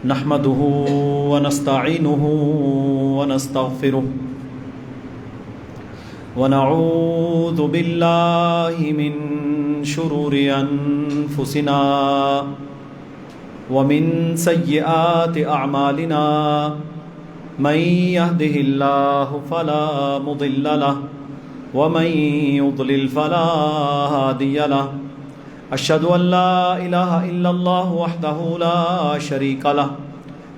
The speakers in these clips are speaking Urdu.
نحمده ونستعينه ونستغفره ونعوذ بالله من شرور أنفسنا ومن سيئات أعمالنا من يهده الله فلا مضل له ومن يضلل فلا هادي له أشهد أن لا إله إلا الله وحده لا شريك له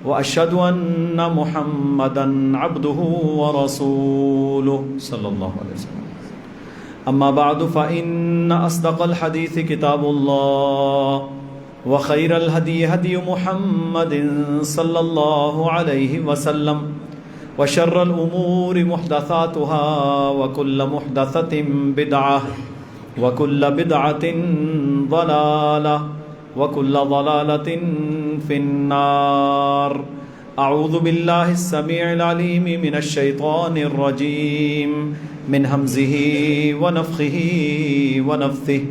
وأشهد أن محمدا عبده ورسوله صلى الله عليه وسلم. أما بعد فإن أصدق الحديث كتاب الله وخير الهدي هدي محمد صلى الله عليه وسلم وشر الأمور محدثاتها وكل محدثة بدعة وكل بدعة ضلالة وكل ضلالة في النار. أعوذ بالله السميع العليم من الشيطان الرجيم من همزه ونفخه ونفثه.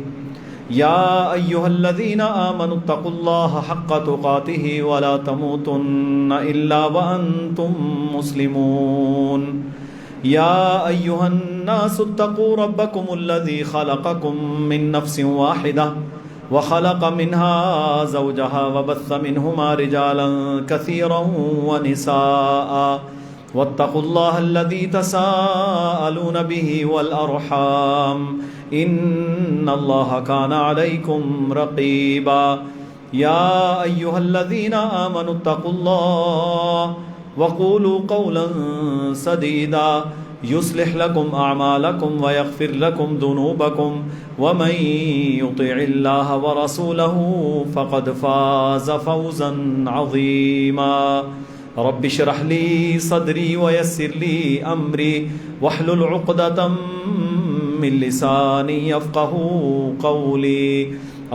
يا أيها الذين آمنوا اتقوا الله حق تقاته ولا تموتن إلا وأنتم مسلمون. يا أيها الناس اتقوا ربكم الذي خلقكم من نفس واحدة وخلق منها زوجها وبث منهما رجالا كثيرا ونساء واتقوا الله الذي تساءلون به والأرحام إن الله كان عليكم رقيبا. يا أيها الذين آمنوا اتقوا الله وقولوا قولا سديدا يصلح لكم أعمالكم ويغفر لكم ذنوبكم ومن يطع الله ورسوله فقد فاز فوزا عظيما. رب اشرح لي صدري ويسر لي أمري واحلل عقدة من لساني يفقهوا قولي.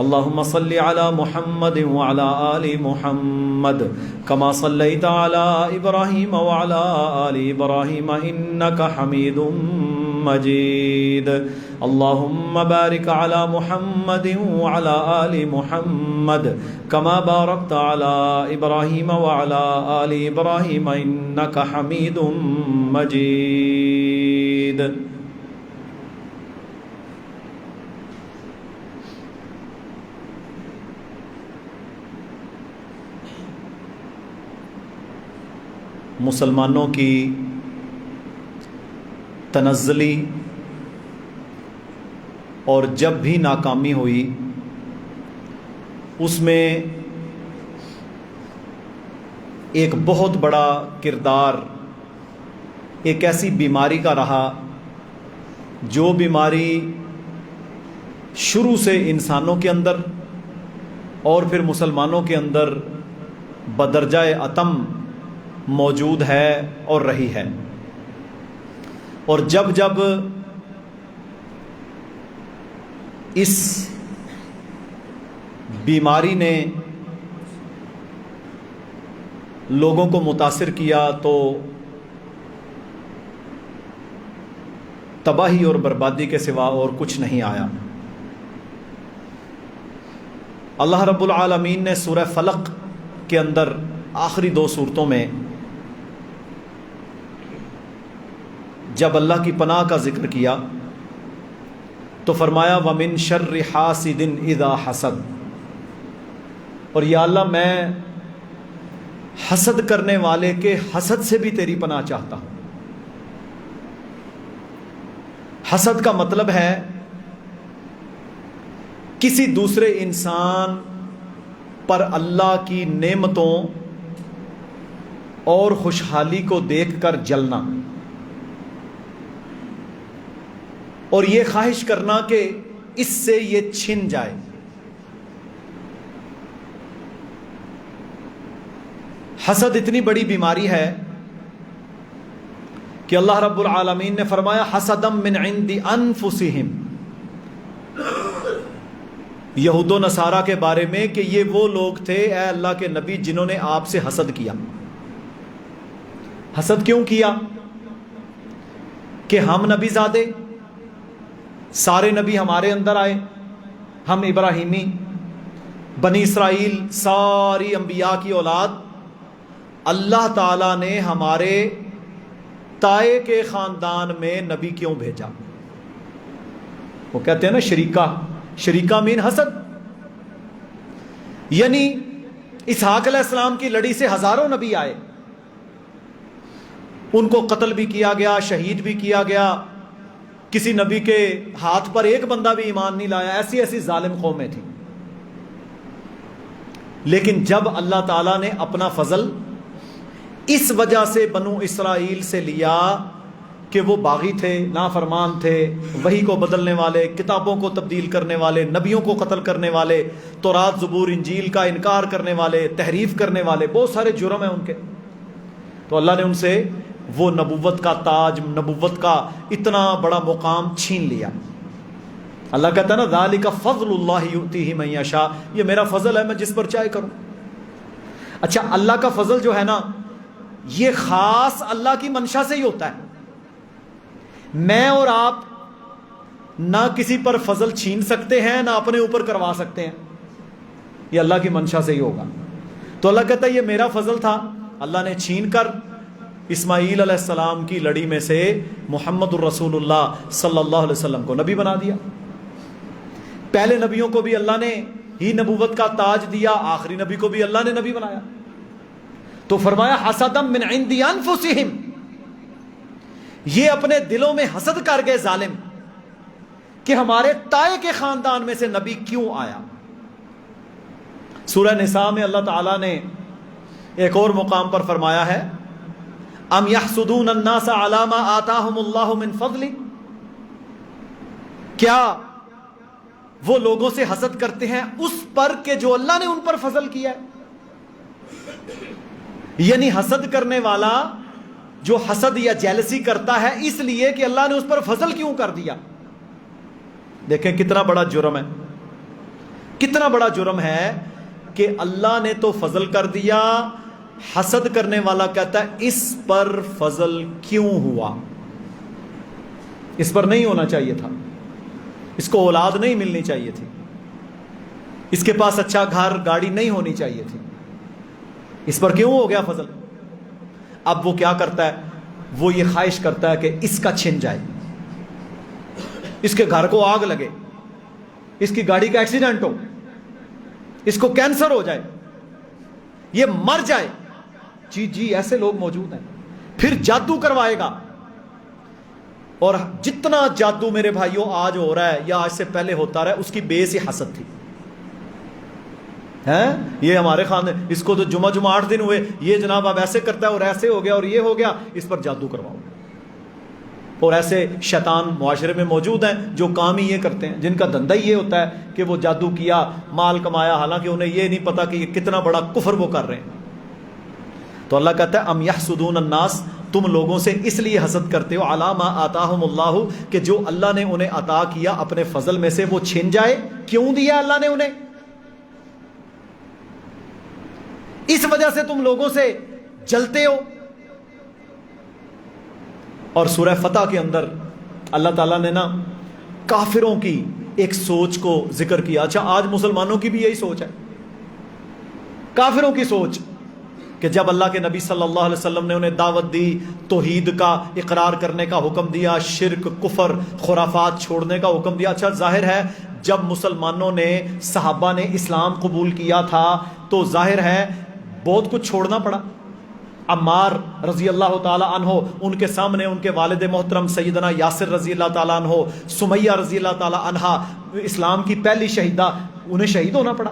اللهم صل على محمد وعلى آل محمد كما صليت على إبراهيم وعلى آل إبراهيم إنك حميد مجيد. اللهم بارك على محمد وعلى آل محمد كما باركت على إبراهيم وعلى آل إبراهيم إنك حميد مجيد. مسلمانوں کی تنزلی اور جب بھی ناکامی ہوئی اس میں ایک بہت بڑا کردار ایک ایسی بیماری کا رہا جو بیماری شروع سے انسانوں کے اندر اور پھر مسلمانوں کے اندر بدرجہ اتم موجود ہے اور رہی ہے. اور جب جب اس بیماری نے لوگوں کو متاثر کیا تو تباہی اور بربادی کے سوا اور کچھ نہیں آیا. اللہ رب العالمین نے سورہ فلق کے اندر آخری 2 صورتوں میں جب اللہ کی پناہ کا ذکر کیا تو فرمایا وَمِن شَرِّ حَاسِدٍ إِذَا حَسَدَ. اور یا اللہ میں حسد کرنے والے کے حسد سے بھی تیری پناہ چاہتا ہوں. حسد کا مطلب ہے کسی دوسرے انسان پر اللہ کی نعمتوں اور خوشحالی کو دیکھ کر جلنا اور یہ خواہش کرنا کہ اس سے یہ چھن جائے. حسد اتنی بڑی بیماری ہے کہ اللہ رب العالمین نے فرمایا حسدم من عند انفسہم. یہود و نصارہ کے بارے میں کہ یہ وہ لوگ تھے اے اللہ کے نبی جنہوں نے آپ سے حسد کیا. حسد کیوں کیا؟ کہ ہم نبی زادے، سارے نبی ہمارے اندر آئے، ہم ابراہیمی، بنی اسرائیل ساری انبیاء کی اولاد، اللہ تعالیٰ نے ہمارے تائے کے خاندان میں نبی کیوں بھیجا؟ وہ کہتے ہیں نا شریکہ مین حسد، یعنی اسحاق علیہ السلام کی لڑی سے ہزاروں نبی آئے، ان کو قتل بھی کیا گیا، شہید بھی کیا گیا، کسی نبی کے ہاتھ پر ایک بندہ بھی ایمان نہیں لایا، ایسی ایسی ظالم قومیں تھیں۔ لیکن جب اللہ تعالیٰ نے اپنا فضل اس وجہ سے بنو اسرائیل سے لیا کہ وہ باغی تھے، نافرمان تھے، وحی کو بدلنے والے، کتابوں کو تبدیل کرنے والے، نبیوں کو قتل کرنے والے، تورات زبور انجیل کا انکار کرنے والے، تحریف کرنے والے، بہت سارے جرم ہیں ان کے، تو اللہ نے ان سے وہ نبوت کا تاج، نبوت کا اتنا بڑا مقام چھین لیا۔ اللہ کہتا ہے نا ذالک فضل اللہ یؤتیہ من یشاء، یہ میرا فضل ہے، میں جس پر چاہے کروں۔ اچھا، اللہ کا فضل جو ہے نا یہ خاص اللہ کی منشا سے ہی ہوتا ہے، میں اور آپ نہ کسی پر فضل چھین سکتے ہیں نہ اپنے اوپر کروا سکتے ہیں، یہ اللہ کی منشا سے ہی ہوگا۔ تو اللہ کہتا ہے یہ میرا فضل تھا، اللہ نے چھین کر اسماعیل علیہ السلام کی لڑی میں سے محمد الرسول اللہ صلی اللہ علیہ وسلم کو نبی بنا دیا۔ پہلے نبیوں کو بھی اللہ نے ہی نبوت کا تاج دیا، آخری نبی کو بھی اللہ نے نبی بنایا۔ تو فرمایا حسدم من عند انفسہم، یہ اپنے دلوں میں حسد کر گئے ظالم کہ ہمارے تائے کے خاندان میں سے نبی کیوں آیا۔ سورہ نساء میں اللہ تعالیٰ نے ایک اور مقام پر فرمایا ہے ام یحسدون الناس علی ما آتاہم اللہ من فضل، کیا وہ لوگوں سے حسد کرتے ہیں اس پر کہ جو اللہ نے ان پر فضل کیا ہے؟ یعنی حسد کرنے والا جو حسد یا جیلسی کرتا ہے اس لیے کہ اللہ نے اس پر فضل کیوں کر دیا۔ دیکھیں کتنا بڑا جرم ہے، کتنا بڑا جرم ہے کہ اللہ نے تو فضل کر دیا، حسد کرنے والا کہتا ہے اس پر فضل کیوں ہوا، اس پر نہیں ہونا چاہیے تھا، اس کو اولاد نہیں ملنی چاہیے تھی، اس کے پاس اچھا گھر گاڑی نہیں ہونی چاہیے تھی، اس پر کیوں ہو گیا فضل؟ اب وہ کیا کرتا ہے، وہ یہ خواہش کرتا ہے کہ اس کا چھن جائے، اس کے گھر کو آگ لگے، اس کی گاڑی کا ایکسیڈنٹ ہو، اس کو کینسر ہو جائے، یہ مر جائے۔ جی ایسے لوگ موجود ہیں۔ پھر جادو کروائے گا، اور جتنا جادو میرے بھائیوں آج ہو رہا ہے یا آج سے پہلے ہوتا رہا ہے اس کی بیس ہی حسد تھی۔ یہ ہمارے خاندان، اس کو تو جمعہ 8 دن ہوئے، یہ جناب اب ایسے کرتا ہے اور ایسے ہو گیا اور یہ ہو گیا، اس پر جادو کرواؤ۔ اور ایسے شیطان معاشرے میں موجود ہیں جو کام ہی یہ کرتے ہیں، جن کا دھندا ہی یہ ہوتا ہے کہ وہ جادو کیا، مال کمایا، حالانکہ انہیں یہ نہیں پتا کہ یہ کتنا بڑا کفر وہ کر رہے ہیں۔ تو اللہ کہتا ہے ام یحسدون الناس، تم لوگوں سے اس لیے حسد کرتے ہو علی ما آتاہم اللہ، کہ جو اللہ نے انہیں عطا کیا اپنے فضل میں سے وہ چھن جائے۔ کیوں دیا اللہ نے انہیں؟ اس وجہ سے تم لوگوں سے جلتے ہو۔ اور سورہ فتح کے اندر اللہ تعالیٰ نے نا کافروں کی ایک سوچ کو ذکر کیا۔ اچھا، آج مسلمانوں کی بھی یہی سوچ ہے، کافروں کی سوچ، کہ جب اللہ کے نبی صلی اللہ علیہ وسلم نے انہیں دعوت دی، توحید کا اقرار کرنے کا حکم دیا، شرک، کفر، خرافات چھوڑنے کا حکم دیا۔ اچھا، ظاہر ہے جب مسلمانوں نے، صحابہ نے اسلام قبول کیا تھا تو ظاہر ہے بہت کچھ چھوڑنا پڑا۔ عمار رضی اللہ تعالی عنہ، ان کے سامنے ان کے والد محترم سیدنا یاسر رضی اللہ تعالی عنہ، سمیہ رضی اللہ تعالی عنہا، اسلام کی پہلی شہیدہ، انہیں شہید ہونا پڑا۔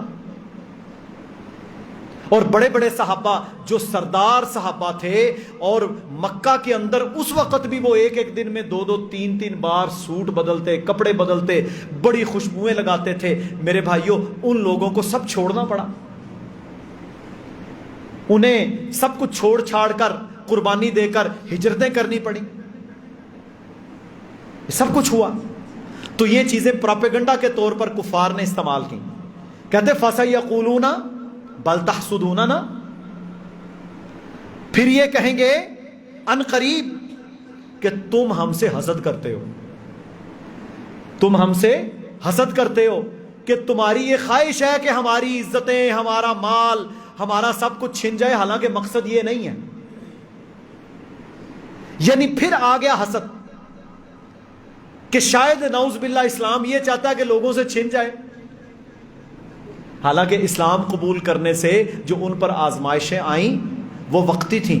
اور بڑے بڑے صحابہ جو سردار صحابہ تھے، اور مکہ کے اندر اس وقت بھی وہ ایک دن میں 2 3 بار سوٹ بدلتے، کپڑے بدلتے، بڑی خوشبوئیں لگاتے تھے۔ میرے بھائیوں، ان لوگوں کو سب چھوڑنا پڑا، انہیں سب کچھ چھوڑ چھاڑ کر، قربانی دے کر ہجرتیں کرنی پڑی، سب کچھ ہوا۔ تو یہ چیزیں پروپیگنڈا کے طور پر کفار نے استعمال کی۔ کہتے فَسَيَقُولُونَ بَلْ تَحْسُدُونَنَا، پھر یہ کہیں گے ان قریب کہ تم ہم سے حسد کرتے ہو، تم ہم سے حسد کرتے ہو، کہ تمہاری یہ خواہش ہے کہ ہماری عزتیں، ہمارا مال، ہمارا سب کچھ چھن جائے، حالانکہ مقصد یہ نہیں ہے. یعنی پھر آ گیا حسد کہ شاید نعوذ باللہ اسلام یہ چاہتا ہے کہ لوگوں سے چھن جائے، حالانکہ اسلام قبول کرنے سے جو ان پر آزمائشیں آئیں وہ وقتی تھیں.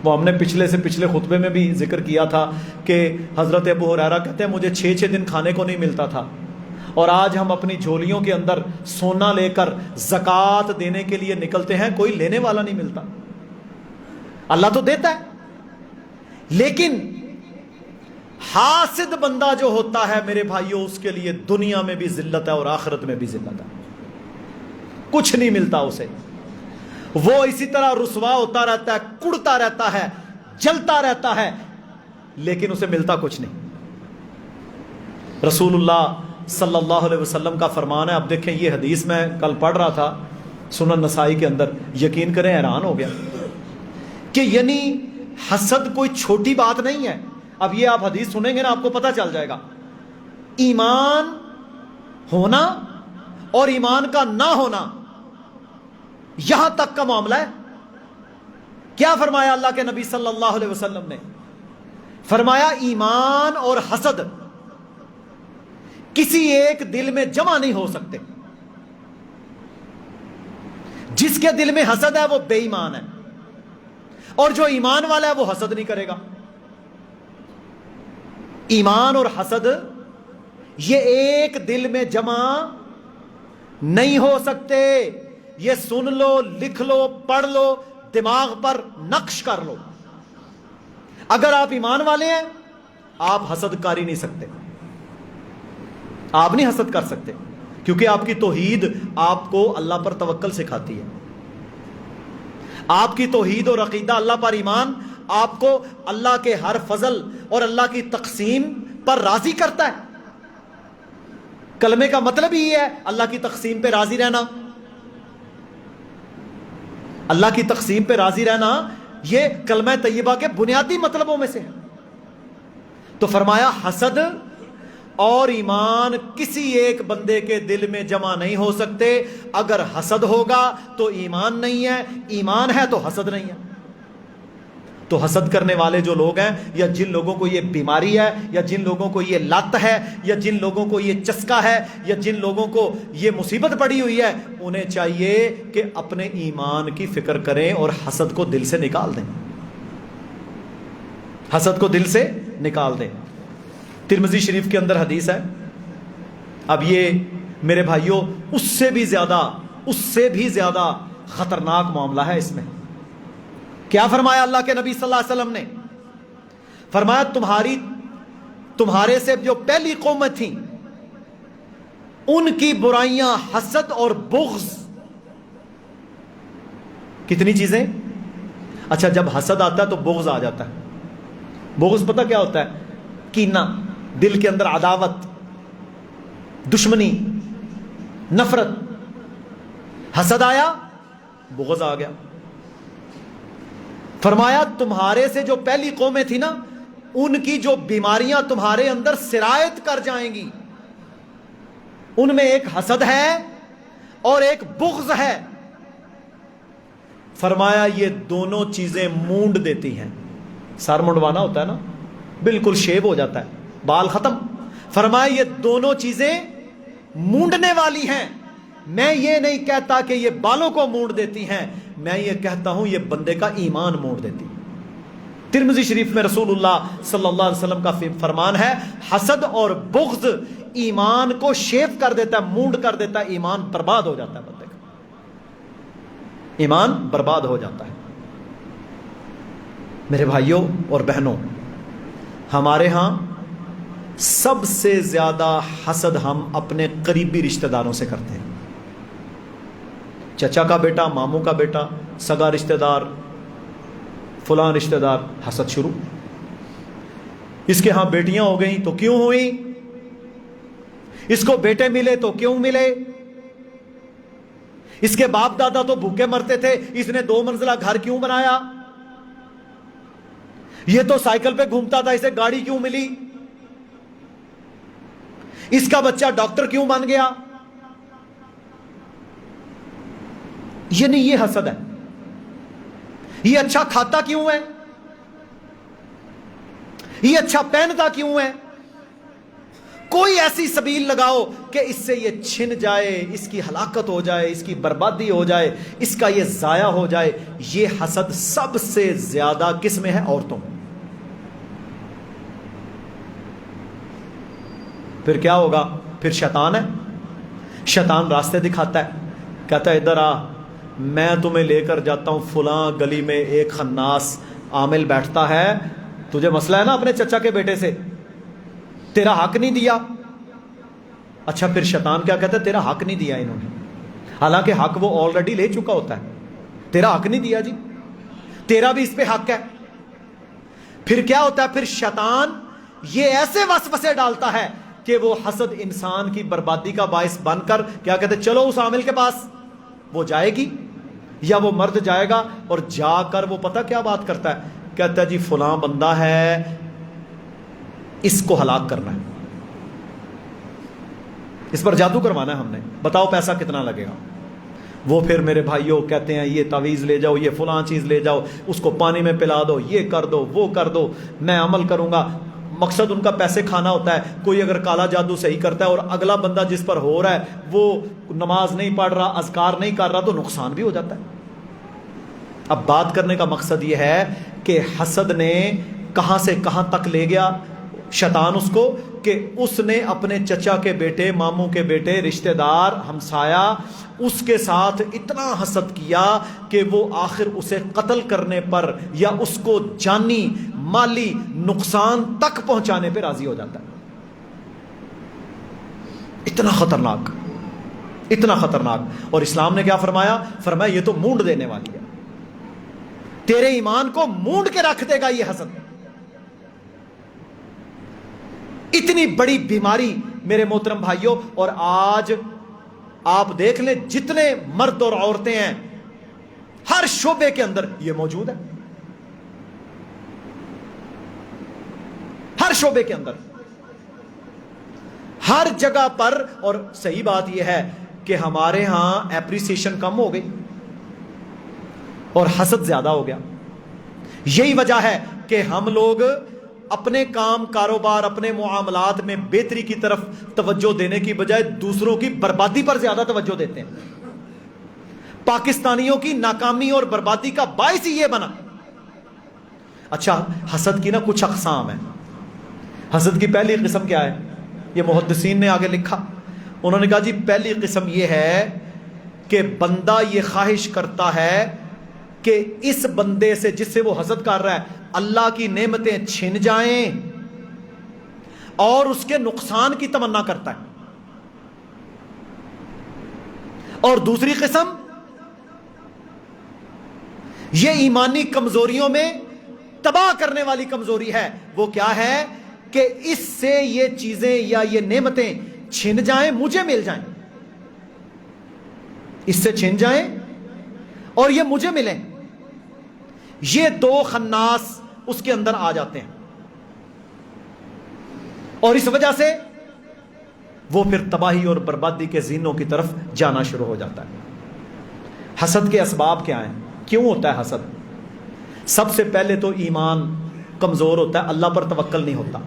وہ ہم نے پچھلے خطبے میں بھی ذکر کیا تھا کہ حضرت ابو ہریرہ کہتے ہیں مجھے 6 دن کھانے کو نہیں ملتا تھا، اور آج ہم اپنی جھولیوں کے اندر سونا لے کر زکوٰۃ دینے کے لیے نکلتے ہیں، کوئی لینے والا نہیں ملتا. اللہ تو دیتا ہے، لیکن حاسد بندہ جو ہوتا ہے میرے بھائیوں، اس کے لیے دنیا میں بھی ذلت ہے اور آخرت میں بھی ذلت ہے. کچھ نہیں ملتا اسے، وہ اسی طرح رسوا ہوتا رہتا ہے، کڑتا رہتا ہے، جلتا رہتا ہے، لیکن اسے ملتا کچھ نہیں. رسول اللہ صلی اللہ علیہ وسلم کا فرمان ہے. اب دیکھیں یہ حدیث میں کل پڑھ رہا تھا سنن نسائی کے اندر، یقین کریں حیران ہو گیا کہ یعنی حسد کوئی چھوٹی بات نہیں ہے. اب یہ آپ حدیث سنیں گے نا آپ کو پتہ چل جائے گا. ایمان ہونا اور ایمان کا نہ ہونا یہاں تک کا معاملہ ہے. کیا فرمایا اللہ کے نبی صلی اللہ علیہ وسلم نے؟ فرمایا ایمان اور حسد کسی ایک دل میں جمع نہیں ہو سکتے. جس کے دل میں حسد ہے وہ بے ایمان ہے، اور جو ایمان والا ہے وہ حسد نہیں کرے گا. ایمان اور حسد یہ ایک دل میں جمع نہیں ہو سکتے. یہ سن لو، لکھ لو، پڑھ لو، دماغ پر نقش کر لو. اگر آپ ایمان والے ہیں آپ حسد کر ہی نہیں سکتے، آپ نہیں حسد کر سکتے، کیونکہ آپ کی توحید آپ کو اللہ پر توکل سکھاتی ہے. آپ کی توحید اور عقیدہ، اللہ پر ایمان آپ کو اللہ کے ہر فضل اور اللہ کی تقسیم پر راضی کرتا ہے. کلمے کا مطلب ہی ہے اللہ کی تقسیم پہ راضی رہنا. اللہ کی تقسیم پہ راضی رہنا یہ کلمہ طیبہ کے بنیادی مطلبوں میں سے ہے. تو فرمایا حسد اور ایمان کسی ایک بندے کے دل میں جمع نہیں ہو سکتے. اگر حسد ہوگا تو ایمان نہیں ہے، ایمان ہے تو حسد نہیں ہے. تو حسد کرنے والے جو لوگ ہیں، یا جن لوگوں کو یہ بیماری ہے، یا جن لوگوں کو یہ لت ہے، یا جن لوگوں کو یہ چسکا ہے، یا جن لوگوں کو یہ مصیبت پڑی ہوئی ہے، انہیں چاہیے کہ اپنے ایمان کی فکر کریں اور حسد کو دل سے نکال دیں. حسد کو دل سے نکال دیں. ترمذی شریف کے اندر حدیث ہے. اب یہ میرے بھائیوں اس سے بھی زیادہ خطرناک معاملہ ہے. اس میں کیا فرمایا اللہ کے نبی صلی اللہ علیہ وسلم نے؟ فرمایا تمہارے سے جو پہلی قومیں تھیں ان کی برائیاں حسد اور بغض. کتنی چیزیں؟ اچھا جب حسد آتا ہے تو بغض آ جاتا ہے. بغض پتہ کیا ہوتا ہے؟ کینہ، دل کے اندر عداوت، دشمنی، نفرت. حسد آیا، بغض آ گیا. فرمایا تمہارے سے جو پہلی قومیں تھی نا ان کی جو بیماریاں تمہارے اندر سرایت کر جائیں گی، ان میں ایک حسد ہے اور ایک بغض ہے. فرمایا یہ دونوں چیزیں مونڈ دیتی ہیں. سر منڈوانا ہوتا ہے نا، بالکل شیب ہو جاتا ہے، بال ختم. فرمایا یہ دونوں چیزیں مونڈنے والی ہیں. میں یہ نہیں کہتا کہ یہ بالوں کو مونڈ دیتی ہیں، میں یہ کہتا ہوں یہ بندے کا ایمان مونڈ دیتی ہے. ترمذی شریف میں رسول اللہ صلی اللہ علیہ وسلم کا فرمان ہے حسد اور بغض ایمان کو شیپ کر دیتا ہے، مونڈ کر دیتا ہے، ایمان برباد ہو جاتا ہے. بندے کا ایمان برباد ہو جاتا ہے. میرے بھائیوں اور بہنوں، ہمارے ہاں سب سے زیادہ حسد ہم اپنے قریبی رشتہ داروں سے کرتے ہیں. چچا کا بیٹا، ماموں کا بیٹا، سگا رشتہ دار، فلاں رشتہ دار، حسد شروع. اس کے ہاں بیٹیاں ہو گئیں تو کیوں ہوئیں، اس کو بیٹے ملے تو کیوں ملے، اس کے باپ دادا تو بھوکے مرتے تھے، اس نے 2 منزلہ گھر کیوں بنایا، یہ تو سائیکل پہ گھومتا تھا اسے گاڑی کیوں ملی، اس کا بچہ ڈاکٹر کیوں بن گیا. یہ نہیں، یہ حسد ہے. یہ اچھا کھاتا کیوں ہے؟ یہ اچھا پہنتا کیوں ہے؟ کوئی ایسی سبیل لگاؤ کہ اس سے یہ چھن جائے، اس کی ہلاکت ہو جائے، اس کی بربادی ہو جائے، اس کا یہ ضائع ہو جائے. یہ حسد سب سے زیادہ کس میں ہے؟ عورتوں. پھر کیا ہوگا؟ پھر شیطان ہے. شیطان راستے دکھاتا ہے، کہتا ہے ادھر آ، میں تمہیں لے کر جاتا ہوں فلاں گلی میں ایک خناس عامل بیٹھتا ہے، تجھے مسئلہ ہے نا اپنے چچا کے بیٹے سے، تیرا حق نہیں دیا. اچھا پھر شیطان کیا کہتا ہے؟ تیرا حق نہیں دیا انہوں نے، حالانکہ حق وہ آلریڈی لے چکا ہوتا ہے. تیرا حق نہیں دیا جی، تیرا بھی اس پہ حق ہے. پھر کیا ہوتا ہے؟ پھر شیطان یہ ایسے وسوسے ڈالتا ہے کہ وہ حسد انسان کی بربادی کا باعث بن کر کیا کہتے ہیں، چلو اس عامل کے پاس. وہ جائے گی یا وہ مرد جائے گا، اور جا کر وہ پتہ کیا بات کرتا ہے؟ کہتا ہے جی فلاں بندہ ہے، اس کو ہلاک کرنا ہے، اس پر جادو کروانا ہے ہم نے، بتاؤ پیسہ کتنا لگے گا. وہ پھر میرے بھائیوں کہتے ہیں یہ تعویذ لے جاؤ، یہ فلاں چیز لے جاؤ، اس کو پانی میں پلا دو، یہ کر دو، وہ کر دو، میں عمل کروں گا. مقصد ان کا پیسے کھانا ہوتا ہے. کوئی اگر کالا جادو صحیح کرتا ہے اور اگلا بندہ جس پر ہو رہا ہے وہ نماز نہیں پڑھ رہا، اذکار نہیں کر رہا، تو نقصان بھی ہو جاتا ہے. اب بات کرنے کا مقصد یہ ہے کہ حسد نے کہاں سے کہاں تک لے گیا شیطان اس کو، کہ اس نے اپنے چچا کے بیٹے، ماموں کے بیٹے، رشتہ دار، ہمسایا، اس کے ساتھ اتنا حسد کیا کہ وہ آخر اسے قتل کرنے پر یا اس کو جانی مالی نقصان تک پہنچانے پہ راضی ہو جاتا ہے. اتنا خطرناک، اتنا خطرناک. اور اسلام نے کیا فرمایا؟ فرمایا یہ تو مونڈ دینے والی ہے، تیرے ایمان کو مونڈ کے رکھ دے گا یہ حسد. اتنی بڑی بیماری میرے محترم بھائیوں. اور آج آپ دیکھ لیں جتنے مرد اور عورتیں ہیں ہر شعبے کے اندر یہ موجود ہے، ہر شعبے کے اندر، ہر جگہ پر. اور صحیح بات یہ ہے کہ ہمارے ہاں اپریسیشن کم ہو گئی اور حسد زیادہ ہو گیا. یہی وجہ ہے کہ ہم لوگ اپنے کام کاروبار، اپنے معاملات میں بہتری کی طرف توجہ دینے کی بجائے دوسروں کی بربادی پر زیادہ توجہ دیتے ہیں. پاکستانیوں کی ناکامی اور بربادی کا باعث ہی یہ بنا. اچھا حسد کی نا کچھ اقسام ہیں. حسد کی پہلی قسم کیا ہے؟ یہ محدثین نے آگے لکھا. انہوں نے کہا جی پہلی قسم یہ ہے کہ بندہ یہ خواہش کرتا ہے کہ اس بندے سے جس سے وہ حسد کر رہا ہے اللہ کی نعمتیں چھن جائیں اور اس کے نقصان کی تمنا کرتا ہے. اور دوسری قسم یہ ایمانی کمزوریوں میں تباہ کرنے والی کمزوری ہے. وہ کیا ہے کہ اس سے یہ چیزیں یا یہ نعمتیں چھن جائیں، مجھے مل جائیں، اس سے چھن جائیں اور یہ مجھے ملیں. یہ دو خناس اس کے اندر آ جاتے ہیں اور اس وجہ سے وہ پھر تباہی اور بربادی کے زینوں کی طرف جانا شروع ہو جاتا ہے. حسد کے اسباب کیا ہیں؟ کیوں ہوتا ہے حسد؟ سب سے پہلے تو ایمان کمزور ہوتا ہے، اللہ پر توکل نہیں ہوتا،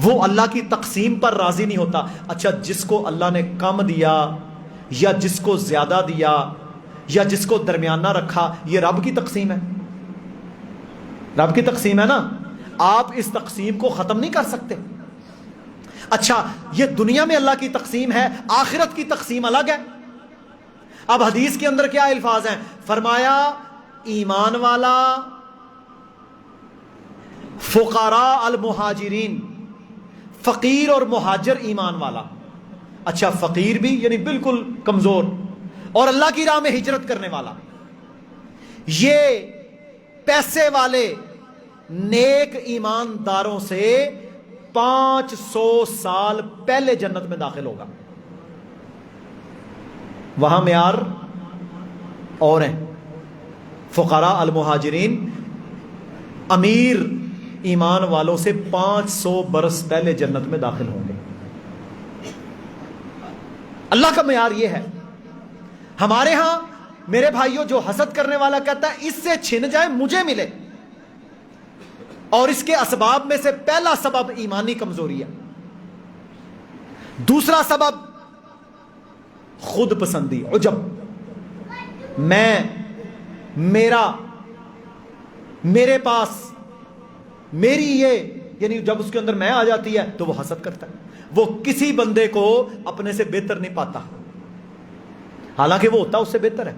وہ اللہ کی تقسیم پر راضی نہیں ہوتا. اچھا جس کو اللہ نے کم دیا یا جس کو زیادہ دیا یا جس کو درمیانہ رکھا، یہ رب کی تقسیم ہے، رب کی تقسیم ہے نا. آپ اس تقسیم کو ختم نہیں کر سکتے. اچھا یہ دنیا میں اللہ کی تقسیم ہے، آخرت کی تقسیم الگ ہے. اب حدیث کے اندر کیا الفاظ ہیں؟ فرمایا ایمان والا، فقراء المہاجرین، فقیر اور مہاجر ایمان والا. اچھا فقیر بھی یعنی بالکل کمزور اور اللہ کی راہ میں ہجرت کرنے والا، یہ پیسے والے نیک ایمانداروں سے 500 سال پہلے جنت میں داخل ہوگا. وہاں معیار اور ہیں. فقراء المہاجرین امیر ایمان والوں سے 500 برس پہلے جنت میں داخل ہوں گے. اللہ کا معیار یہ ہے. ہمارے ہاں میرے بھائیوں جو حسد کرنے والا کہتا ہے اس سے چھن جائے مجھے ملے، اور اس کے اسباب میں سے پہلا سبب ایمانی کمزوری ہے، دوسرا سبب خود پسندی، عجب، میرے پاس، میری یہ، یعنی جب اس کے اندر میں آ جاتی ہے تو وہ حسد کرتا ہے۔ وہ کسی بندے کو اپنے سے بہتر نہیں پاتا، حالانکہ وہ ہوتا اس سے بہتر ہے،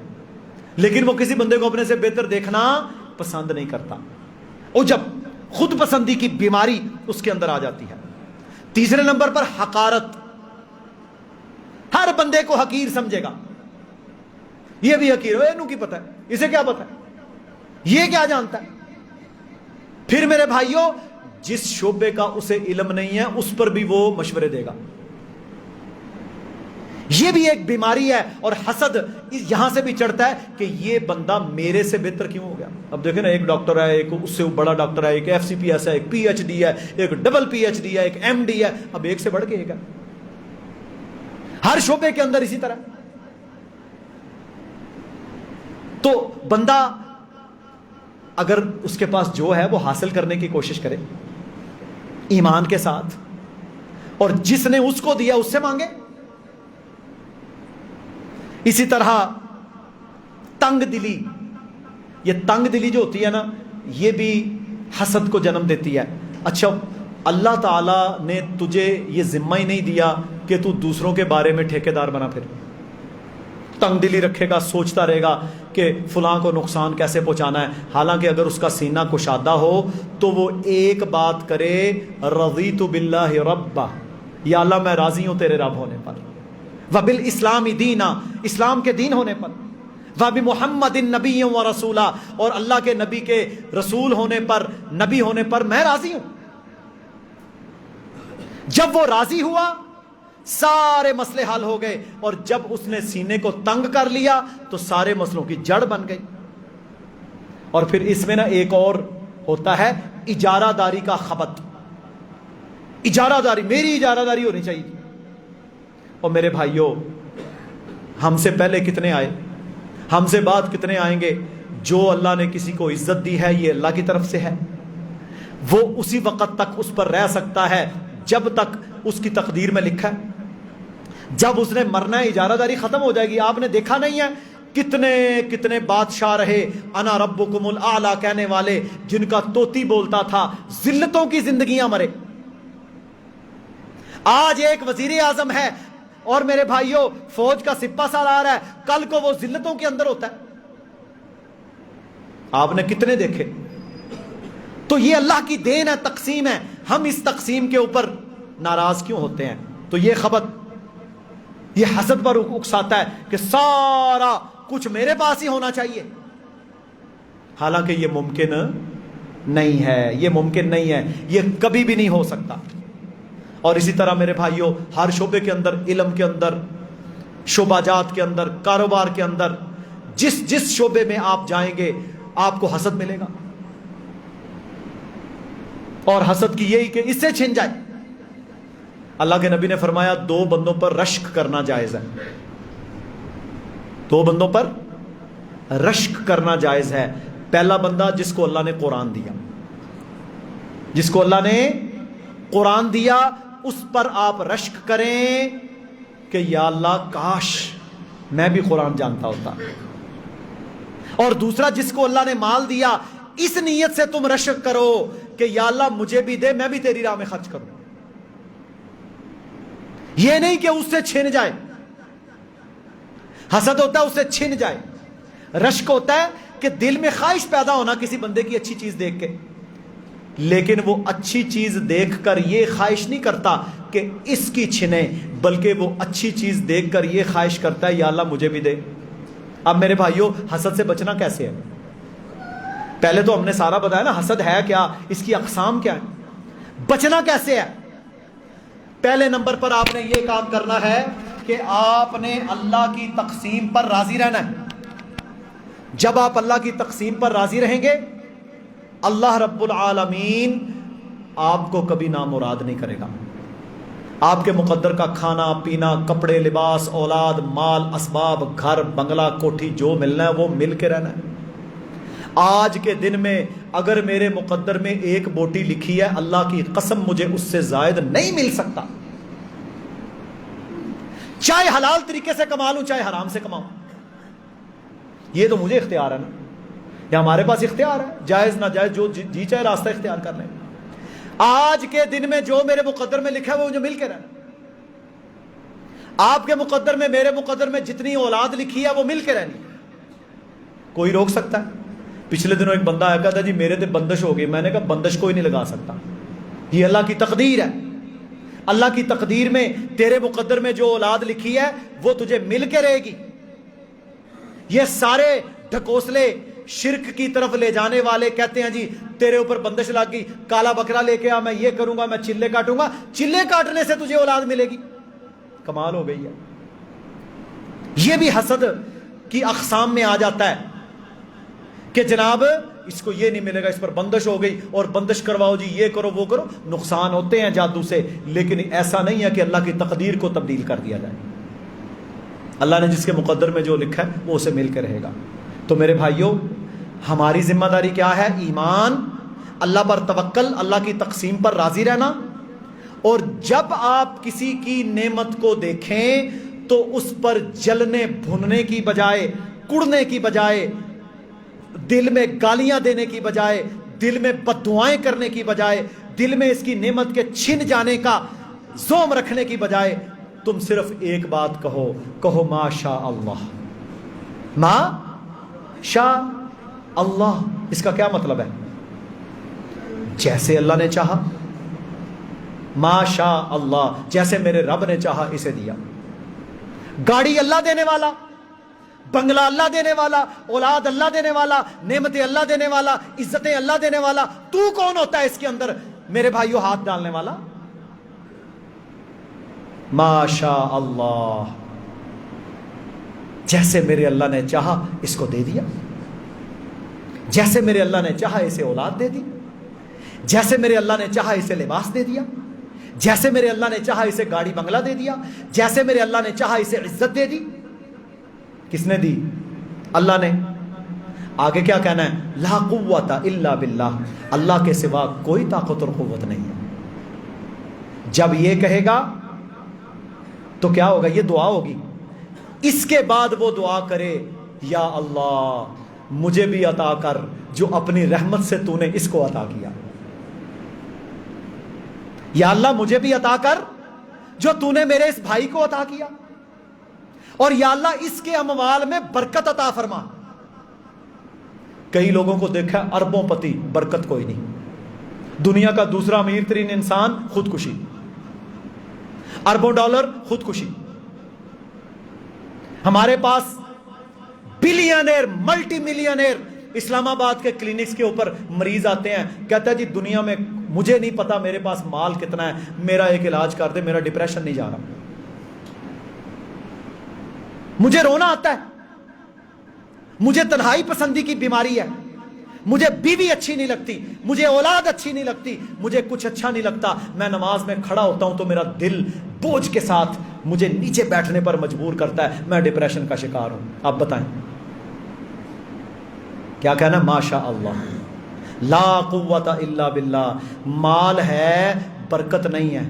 لیکن وہ کسی بندے کو اپنے سے بہتر دیکھنا پسند نہیں کرتا۔ عجب، خود پسندی کی بیماری اس کے اندر آ جاتی ہے۔ تیسرے نمبر پر حقارت، ہر بندے کو حقیر سمجھے گا، یہ بھی حقیر ہے، انہوں کی پتہ ہے، اسے کیا پتہ ہے، یہ کیا جانتا ہے۔ پھر میرے بھائیوں جس شعبے کا اسے علم نہیں ہے اس پر بھی وہ مشورے دے گا، یہ بھی ایک بیماری ہے۔ اور حسد یہاں سے بھی چڑھتا ہے کہ یہ بندہ میرے سے بہتر کیوں ہو گیا۔ اب دیکھیں نا، ایک ڈاکٹر ہے، ایک اس سے بڑا ڈاکٹر ہے، ایک FCPS ہے، ایک PhD ہے، ایک ڈبل PhD ہے، ایک MD ہے، اب ایک سے بڑھ کے ایک ہے، ہر شعبے کے اندر اسی طرح۔ تو بندہ اگر اس کے پاس جو ہے وہ حاصل کرنے کی کوشش کرے ایمان کے ساتھ، اور جس نے اس کو دیا اس سے مانگے۔ اسی طرح تنگ دلی، یہ تنگ دلی جو ہوتی ہے نا، یہ بھی حسد کو جنم دیتی ہے۔ اچھا، اللہ تعالیٰ نے تجھے یہ ذمہ ہی نہیں دیا کہ تو دوسروں کے بارے میں ٹھیکیدار بنا، پھر تنگ دلی رکھے گا، سوچتا رہے گا کہ فلاں کو نقصان کیسے پہنچانا ہے، حالانکہ اگر اس کا سینہ کشادہ ہو تو وہ ایک بات کرے، رضیت باللہ ربا، یا اللہ میں راضی ہوں تیرے رب ہونے پر، وبالاسلام دینا، اسلام کے دین ہونے پر، وبمحمد نبی و رسولہ، اور اللہ کے نبی کے رسول ہونے پر، نبی ہونے پر میں راضی ہوں۔ جب وہ راضی ہوا سارے مسئلے حل ہو گئے، اور جب اس نے سینے کو تنگ کر لیا تو سارے مسئلوں کی جڑ بن گئی۔ اور پھر اس میں نا ایک اور ہوتا ہے اجارہ داری کا خبط، اجارہ داری، میری اجارہ داری ہونی چاہیے۔ اور میرے بھائیوں ہم سے پہلے کتنے آئے، ہم سے بعد کتنے آئیں گے، جو اللہ نے کسی کو عزت دی ہے یہ اللہ کی طرف سے ہے، وہ اسی وقت تک اس پر رہ سکتا ہے جب تک اس کی تقدیر میں لکھا ہے۔ جب اس نے مرنا ہے اجارہ داری ختم ہو جائے گی۔ آپ نے دیکھا نہیں ہے کتنے کتنے بادشاہ رہے انا ربکم الاعلی کہنے والے، جن کا طوطی بولتا تھا، ذلتوں کی زندگیاں مرے۔ آج ایک وزیر اعظم ہے اور میرے بھائیوں فوج کا سپہ سالار ہے، کل کو وہ ذلتوں کے اندر ہوتا ہے۔ آپ نے کتنے دیکھے۔ تو یہ اللہ کی دین ہے، تقسیم ہے، ہم اس تقسیم کے اوپر ناراض کیوں ہوتے ہیں؟ تو یہ خبر، یہ حسد پر اکساتا ہے کہ سارا کچھ میرے پاس ہی ہونا چاہیے، حالانکہ یہ ممکن نہیں ہے، یہ ممکن نہیں ہے، یہ کبھی بھی نہیں ہو سکتا۔ اور اسی طرح میرے بھائیوں ہر شعبے کے اندر، علم کے اندر، شعبہ جات کے اندر، کاروبار کے اندر، جس شعبے میں آپ جائیں گے آپ کو حسد ملے گا، اور حسد کی یہی کہ اس سے چھن جائے۔ اللہ کے نبی نے فرمایا 2 بندوں پر رشک کرنا جائز ہے، 2 بندوں پر رشک کرنا جائز ہے۔ پہلا بندہ جس کو اللہ نے قرآن دیا، جس کو اللہ نے قرآن دیا اس پر آپ رشک کریں کہ یا اللہ کاش میں بھی قرآن جانتا ہوتا۔ اور دوسرا جس کو اللہ نے مال دیا، اس نیت سے تم رشک کرو کہ یا اللہ مجھے بھی دے، میں بھی تیری راہ میں خرچ کروں۔ یہ نہیں کہ اس سے چھن جائے، حسد ہوتا ہے اس سے چھن جائے، رشک ہوتا ہے کہ دل میں خواہش پیدا ہونا کسی بندے کی اچھی چیز دیکھ کے، لیکن وہ اچھی چیز دیکھ کر یہ خواہش نہیں کرتا کہ اس کی چھنے، بلکہ وہ اچھی چیز دیکھ کر یہ خواہش کرتا ہے یا اللہ مجھے بھی دے۔ اب میرے بھائیوں حسد سے بچنا کیسے ہے؟ پہلے تو ہم نے سارا بتایا نا حسد ہے کیا، اس کی اقسام کیا ہے، بچنا کیسے ہے۔ پہلے نمبر پر آپ نے یہ کام کرنا ہے کہ آپ نے اللہ کی تقسیم پر راضی رہنا ہے۔ جب آپ اللہ کی تقسیم پر راضی رہیں گے، اللہ رب العالمین آپ کو کبھی نامراد نہیں کرے گا۔ آپ کے مقدر کا کھانا پینا، کپڑے، لباس، اولاد، مال، اسباب، گھر، بنگلہ، کوٹھی، جو ملنا ہے وہ مل کے رہنا ہے۔ آج کے دن میں اگر میرے مقدر میں ایک بوٹی لکھی ہے، اللہ کی قسم مجھے اس سے زائد نہیں مل سکتا، چاہے حلال طریقے سے کما لوں چاہے حرام سے کماؤں۔ یہ تو مجھے اختیار ہے نا، یا ہمارے پاس اختیار ہے، جائز ناجائز جو جی چاہے راستہ اختیار کر لیں۔ آج کے دن میں جو میرے مقدر میں لکھا ہے وہ مجھے مل کے رہنا۔ آپ کے مقدر میں، میرے مقدر میں جتنی اولاد لکھی ہے وہ مل کے رہنی۔ کوئی روک سکتا ہے؟ پچھلے دنوں ایک بندہ آیا کہا تھا جی میرے تے بندش ہو گئی، میں نے کہا بندش کوئی نہیں لگا سکتا، یہ اللہ کی تقدیر ہے۔ اللہ کی تقدیر میں تیرے مقدر میں جو اولاد لکھی ہے وہ تجھے مل کے رہے گی۔ یہ سارے ڈھکوسلے شرک کی طرف لے جانے والے کہتے ہیں جی تیرے اوپر بندش لگ گئی، کالا بکرا لے کے آ، میں یہ کروں گا، میں چلے کاٹوں گا، چلے کاٹنے سے تجھے اولاد ملے گی۔ کمال ہو گئی ہے۔ یہ بھی حسد کی اقسام میں آ جاتا ہے کہ جناب اس کو یہ نہیں ملے گا، اس پر بندش ہو گئی اور بندش کرواؤ جی، یہ کرو وہ کرو۔ نقصان ہوتے ہیں جادو سے، لیکن ایسا نہیں ہے کہ اللہ کی تقدیر کو تبدیل کر دیا جائے۔ اللہ نے جس کے مقدر میں جو لکھا ہے وہ اسے مل کے رہے گا۔ تو میرے بھائیوں، ہماری ذمہ داری کیا ہے؟ ایمان، اللہ پر توکل، اللہ کی تقسیم پر راضی رہنا۔ اور جب آپ کسی کی نعمت کو دیکھیں تو اس پر جلنے بھننے کی بجائے، کڑنے کی بجائے، دل میں گالیاں دینے کی بجائے، دل میں بد دعائیں کرنے کی بجائے، دل میں اس کی نعمت کے چھن جانے کا زوم رکھنے کی بجائے تم صرف ایک بات کہو ما شاء اللہ، ما شاء اللہ۔ اس کا کیا مطلب ہے؟ جیسے اللہ نے چاہا، ما شاء اللہ، جیسے میرے رب نے چاہا اسے دیا۔ گاڑی اللہ دینے والا، بنگلہ اللہ دینے والا، اولاد اللہ دینے والا، نعمتیں اللہ دینے والا، عزتیں اللہ دینے والا، تو کون ہوتا ہے اس کے اندر میرے بھائیو ہاتھ ڈالنے والا؟ ما شاء اللہ، جیسے میرے اللہ نے چاہا اس کو دے دیا، جیسے میرے اللہ نے چاہا اسے اولاد دے دی، جیسے میرے اللہ نے چاہا اسے لباس دے دیا، جیسے میرے اللہ نے چاہا اسے گاڑی بنگلہ دے دیا، جیسے میرے اللہ نے چاہا اسے عزت دے دی۔ کس نے دی؟ اللہ نے۔ آگے کیا کہنا ہے؟ لا قوت الا باللہ، اللہ کے سوا کوئی طاقت اور قوت نہیں ہے۔ جب یہ کہے گا تو کیا ہوگا؟ یہ دعا ہوگی۔ اس کے بعد وہ دعا کرے یا اللہ مجھے بھی عطا کر جو اپنی رحمت سے تو نے اس کو عطا کیا، یا اللہ مجھے بھی عطا کر جو تو نے میرے اس بھائی کو عطا کیا، اور یا اللہ اس کے اموال میں برکت عطا فرما۔ کئی لوگوں کو دیکھا اربوں پتی، برکت کوئی نہیں۔ دنیا کا دوسرا امیر ترین انسان خودکشی، اربوں ڈالر خودکشی۔ ہمارے پاس بلینئر، ملٹی ملینئر اسلام آباد کے کلینکس کے اوپر مریض آتے ہیں، کہتا ہے جی دنیا میں مجھے نہیں پتا میرے پاس مال کتنا ہے، میرا ایک علاج کر دے، میرا ڈپریشن نہیں جا رہا، مجھے رونا آتا ہے، مجھے تنہائی پسندی کی بیماری ہے، مجھے بیوی اچھی نہیں لگتی، مجھے اولاد اچھی نہیں لگتی، مجھے کچھ اچھا نہیں لگتا، میں نماز میں کھڑا ہوتا ہوں تو میرا دل بوجھ کے ساتھ مجھے نیچے بیٹھنے پر مجبور کرتا ہے، میں ڈپریشن کا شکار ہوں۔ آپ بتائیں کیا کہنا؟ ما شاء اللہ، لا قوت الا باللہ۔ مال ہے، برکت نہیں ہے،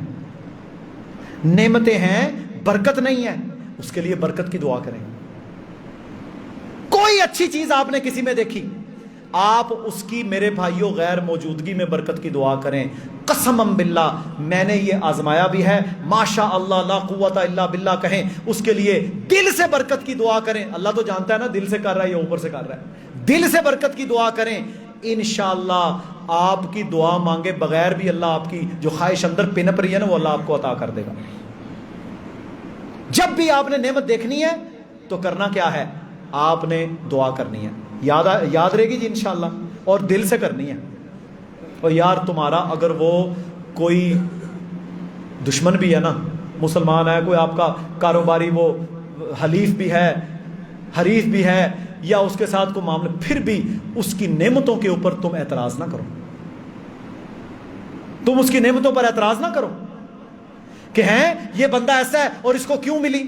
نعمتیں ہیں، برکت نہیں ہے، اس کے لیے برکت کی دعا کریں۔ کوئی اچھی چیز آپ نے کسی میں دیکھی، آپ اس کی میرے بھائیوں غیر موجودگی میں برکت کی دعا کریں۔ قسم باللہ میں نے یہ آزمایا بھی ہے، ماشاء اللہ لا قوت الا باللہ کہیں، اس کے لیے دل سے برکت کی دعا کریں۔ اللہ تو جانتا ہے نا دل سے کر رہا ہے یا اوپر سے کر رہا ہے، دل سے برکت کی دعا کریں، انشاءاللہ آپ کی دعا مانگے بغیر بھی اللہ آپ کی جو خواہش اندر پنپ رہی ہے نا وہ اللہ آپ کو عطا کر دے گا۔ جب بھی آپ نے نعمت دیکھنی ہے تو کرنا کیا ہے؟ آپ نے دعا کرنی ہے، یاد رہے گی جی انشاءاللہ، اور دل سے کرنی ہے۔ اور یار تمہارا اگر وہ کوئی دشمن بھی ہے نا، مسلمان ہے، کوئی آپ کا کاروباری وہ حلیف بھی ہے، حریف بھی ہے، یا اس کے ساتھ کوئی معاملہ، پھر بھی اس کی نعمتوں کے اوپر تم اعتراض نہ کرو، تم اس کی نعمتوں پر اعتراض نہ کرو۔ کہ ہیں یہ بندہ ایسا ہے اور اس کو کیوں ملی.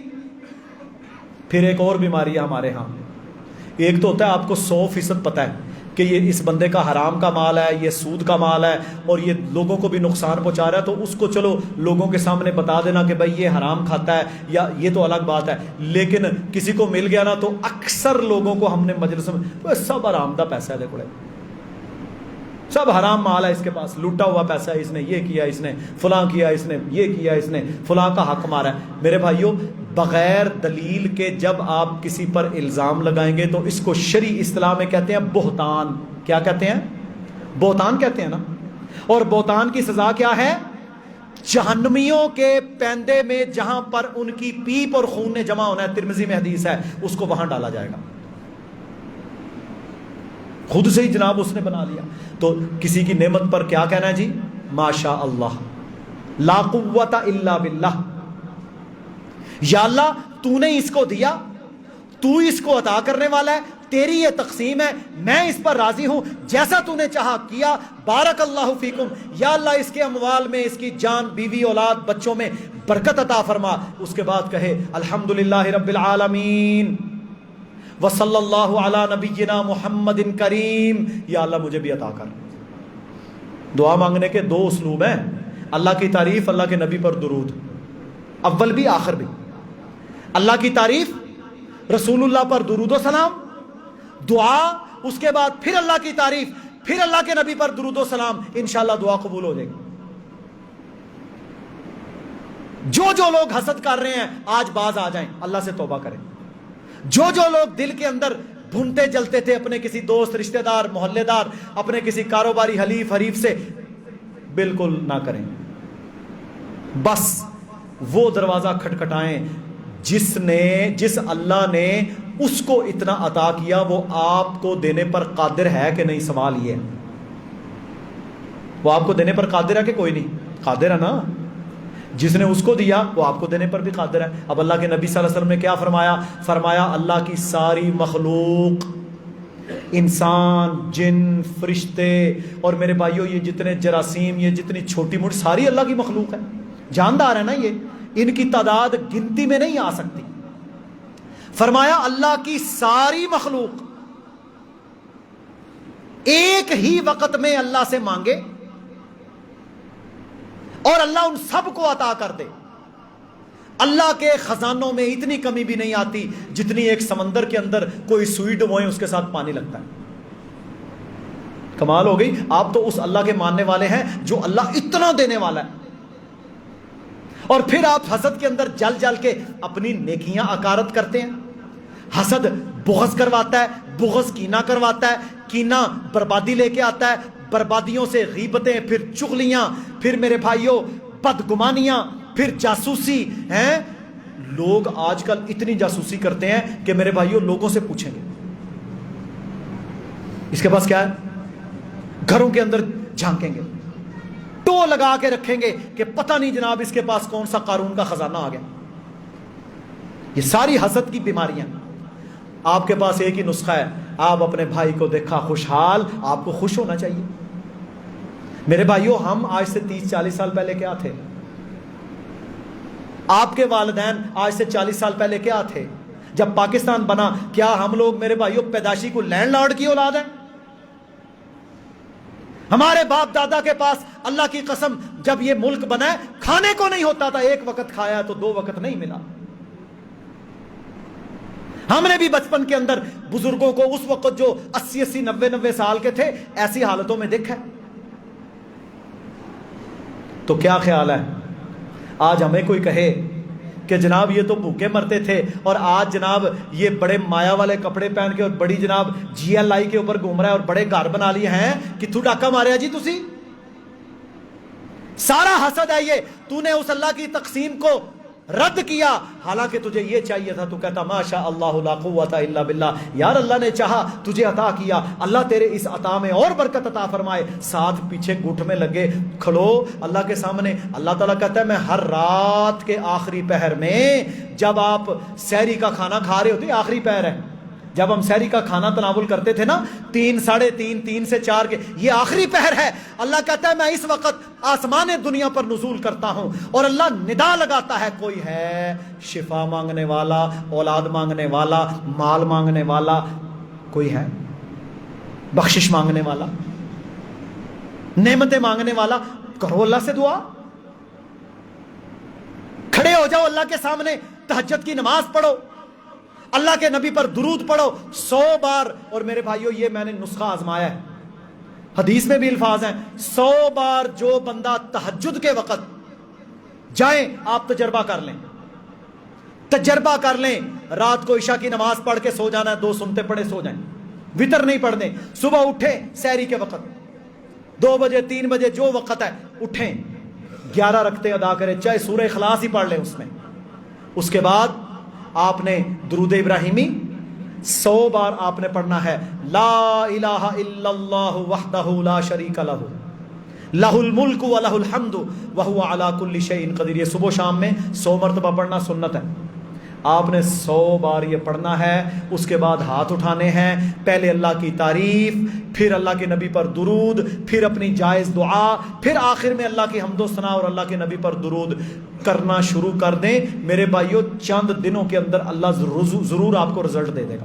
پھر ایک اور بیماری ہے ہمارے ہاں. ایک تو ہوتا ہے آپ کو 100% پتہ ہے کہ یہ اس بندے کا حرام کا مال ہے, یہ سود کا مال ہے اور یہ لوگوں کو بھی نقصان پہنچا رہا ہے, تو اس کو چلو لوگوں کے سامنے بتا دینا کہ بھائی یہ حرام کھاتا ہے یا یہ تو الگ بات ہے. لیکن کسی کو مل گیا نا تو اکثر لوگوں کو ہم نے مجلس میں سب حرام دا پیسہ ہے, دیکھو سب حرام مال ہے اس کے پاس, لوٹا ہوا پیسہ ہے, اس نے یہ کیا, اس نے فلاں کیا, اس نے یہ کیا, اس نے فلاں کا حق مارا ہے. میرے بھائیوں, بغیر دلیل کے جب آپ کسی پر الزام لگائیں گے تو اس کو شرعی اصطلاح میں کہتے ہیں بہتان. کیا کہتے ہیں؟ بہتان کہتے ہیں نا. اور بہتان کی سزا کیا ہے؟ جہنمیوں کے پیندے میں جہاں پر ان کی پیپ اور خون نے جمع ہونا ہے, ترمذی میں حدیث ہے, اس کو وہاں ڈالا جائے گا. خود سے ہی جناب اس نے بنا لیا. تو کسی کی نعمت پر کیا کہنا ہے جی؟ ماشاء اللہ, لا قوت الا باللہ. یا اللہ تو نے اس کو دیا, تو اس کو عطا کرنے والا ہے, تیری یہ تقسیم ہے, میں اس پر راضی ہوں, جیسا تو نے چاہا کیا. بارک اللہ فیکم, یا اللہ اس کے اموال میں, اس کی جان, بیوی, اولاد, بچوں میں برکت عطا فرما. اس کے بعد کہے الحمدللہ رب العالمین وصلی اللہ علی نبینا محمد کریم. یا اللہ مجھے بھی عطا کر. دعا مانگنے کے 2 اسلوب ہیں, اللہ کی تعریف, اللہ کے نبی پر درود, اول بھی آخر بھی. اللہ کی تعریف, رسول اللہ پر درود و سلام, دعا, اس کے بعد پھر اللہ کی تعریف, پھر اللہ کے نبی پر درود و سلام. انشاءاللہ دعا قبول ہو جائے گی. جو لوگ حسد کر رہے ہیں آج باز آ جائیں, اللہ سے توبہ کریں. جو لوگ دل کے اندر بھونتے جلتے تھے اپنے کسی دوست, رشتہ دار, محلے دار, اپنے کسی کاروباری حریف سے, بالکل نہ کریں. بس وہ دروازہ کھٹکھٹائیں جس اللہ نے اس کو اتنا عطا کیا, وہ آپ کو دینے پر قادر ہے کہ نہیں. سوال یہ ہے, وہ آپ کو دینے پر قادر ہے کہ کوئی نہیں؟ قادر ہے نا. جس نے اس کو دیا وہ آپ کو دینے پر بھی قادر ہے. اب اللہ کے نبی صلی اللہ علیہ وسلم نے کیا فرمایا؟ فرمایا اللہ کی ساری مخلوق, انسان, جن, فرشتے, اور میرے بھائیوں یہ جتنے جراثیم, یہ جتنی چھوٹی موٹی ساری اللہ کی مخلوق ہے, جاندار ہے نا یہ, ان کی تعداد گنتی میں نہیں آ سکتی. فرمایا اللہ کی ساری مخلوق ایک ہی وقت میں اللہ سے مانگے اور اللہ ان سب کو عطا کر دے. اللہ کے خزانوں میں اتنی کمی بھی نہیں آتی جتنی ایک سمندر کے اندر کوئی سوئی ڈبوئیں اس کے ساتھ پانی لگتا ہے. کمال ہو گئی. آپ تو اس اللہ کے ماننے والے ہیں جو اللہ اتنا دینے والا ہے, اور پھر آپ حسد کے اندر جل جل کے اپنی نیکیاں اکارت کرتے ہیں. حسد بغض کرواتا ہے, بغض کینہ کرواتا ہے, کینہ بربادی لے کے آتا ہے, بربادیوں سے غیبتیں, پھر چغلیاں, پھر میرے بھائیوں بدگمانیاں, پھر جاسوسی ہیں. لوگ آج کل اتنی جاسوسی کرتے ہیں کہ میرے بھائیوں لوگوں سے پوچھیں گے اس کے پاس کیا ہے, گھروں کے اندر جھانکیں گے, ٹو لگا کے رکھیں گے کہ پتہ نہیں جناب اس کے پاس کون سا قارون کا خزانہ آ گیا. یہ ساری حسد کی بیماریاں. آپ کے پاس ایک ہی نسخہ ہے, آپ اپنے بھائی کو دیکھا خوشحال, آپ کو خوش ہونا چاہیے. میرے بھائیوں ہم آج سے 30-40 سال پہلے کیا تھے؟ آپ کے والدین آج سے 40 سال پہلے کیا تھے؟ جب پاکستان بنا کیا ہم لوگ میرے بھائیوں پیدائشی کو لینڈ لارڈ کی اولاد ہیں؟ ہمارے باپ دادا کے پاس اللہ کی قسم جب یہ ملک بنا ہے کھانے کو نہیں ہوتا تھا, ایک وقت کھایا تو 2 وقت نہیں ملا. ہم نے بھی بچپن کے اندر بزرگوں کو اس وقت جو 80 90 سال کے تھے ایسی حالتوں میں دیکھا. تو کیا خیال ہے آج ہمیں کوئی کہے کہ جناب یہ تو بھوکے مرتے تھے اور آج جناب یہ بڑے مایا والے کپڑے پہن کے اور بڑی جناب GLI کے اوپر گھوم رہا ہے اور بڑے گھر بنا لیے ہیں, کتھو ڈاکہ ماریا جی تسی. سارا حسد ہے یہ. تو نے اس اللہ کی تقسیم کو رد کیا, حالانکہ تجھے یہ چاہیے تھا, تو کہتا ماشاء اللہ لا قوت الا باللہ. یار اللہ نے چاہا تجھے عطا کیا, اللہ تیرے اس عطا میں اور برکت عطا فرمائے. ساتھ پیچھے گھٹ میں لگے کھڑو اللہ کے سامنے. اللہ تعالیٰ کہتا ہے میں ہر رات کے آخری پہر میں, جب آپ سحری کا کھانا کھا رہے ہوتے, آخری پہر ہے, جب ہم سحری کا کھانا تناول کرتے تھے نا 3 ساڑھے 3 3 سے 4 کے، یہ آخری پہر ہے، اللہ کہتا ہے میں اس وقت آسمان دنیا پر نزول کرتا ہوں اور اللہ ندا لگاتا ہے کوئی ہے شفا مانگنے والا، اولاد مانگنے والا، مال مانگنے والا، کوئی ہے بخشش مانگنے والا، نعمتیں مانگنے والا، کرو اللہ سے دعا، کھڑے ہو جاؤ اللہ کے سامنے، تہجد کی نماز پڑھو، اللہ کے نبی پر درود پڑھو 100 بار۔ اور میرے بھائیو یہ میں نے نسخہ آزمایا ہے، حدیث میں بھی الفاظ ہیں 100 بار جو بندہ تہجد کے وقت جائیں، آپ تجربہ کر لیں، تجربہ کر لیں، رات کو عشاء کی نماز پڑھ کے سو جانا ہے، 2 سنتے پڑھے سو جائیں، وتر نہیں پڑھنے، صبح اٹھیں سحری کے وقت 2 بجے 3 بجے جو وقت ہے اٹھیں، 11 رکعتیں ادا کریں، چاہے سورہ اخلاص ہی پڑھ لیں اس میں۔ اس کے بعد آپ نے درود ابراہیمی 100 بار آپ نے پڑھنا ہے، لا الہ الا اللہ وحدہ لا شریک لہ لہ الملک و لہ الحمد وہو علی کل شیء قدیر۔ یہ صبح و شام میں 100 مرتبہ پڑھنا سنت ہے، آپ نے 100 بار یہ پڑھنا ہے۔ اس کے بعد ہاتھ اٹھانے ہیں، پہلے اللہ کی تعریف، پھر اللہ کے نبی پر درود، پھر اپنی جائز دعا، پھر آخر میں اللہ کی حمد و ثنا اور اللہ کے نبی پر درود کرنا شروع کر دیں۔ میرے بھائیو چند دنوں کے اندر اللہ ضرور آپ کو رزلٹ دے دے گا،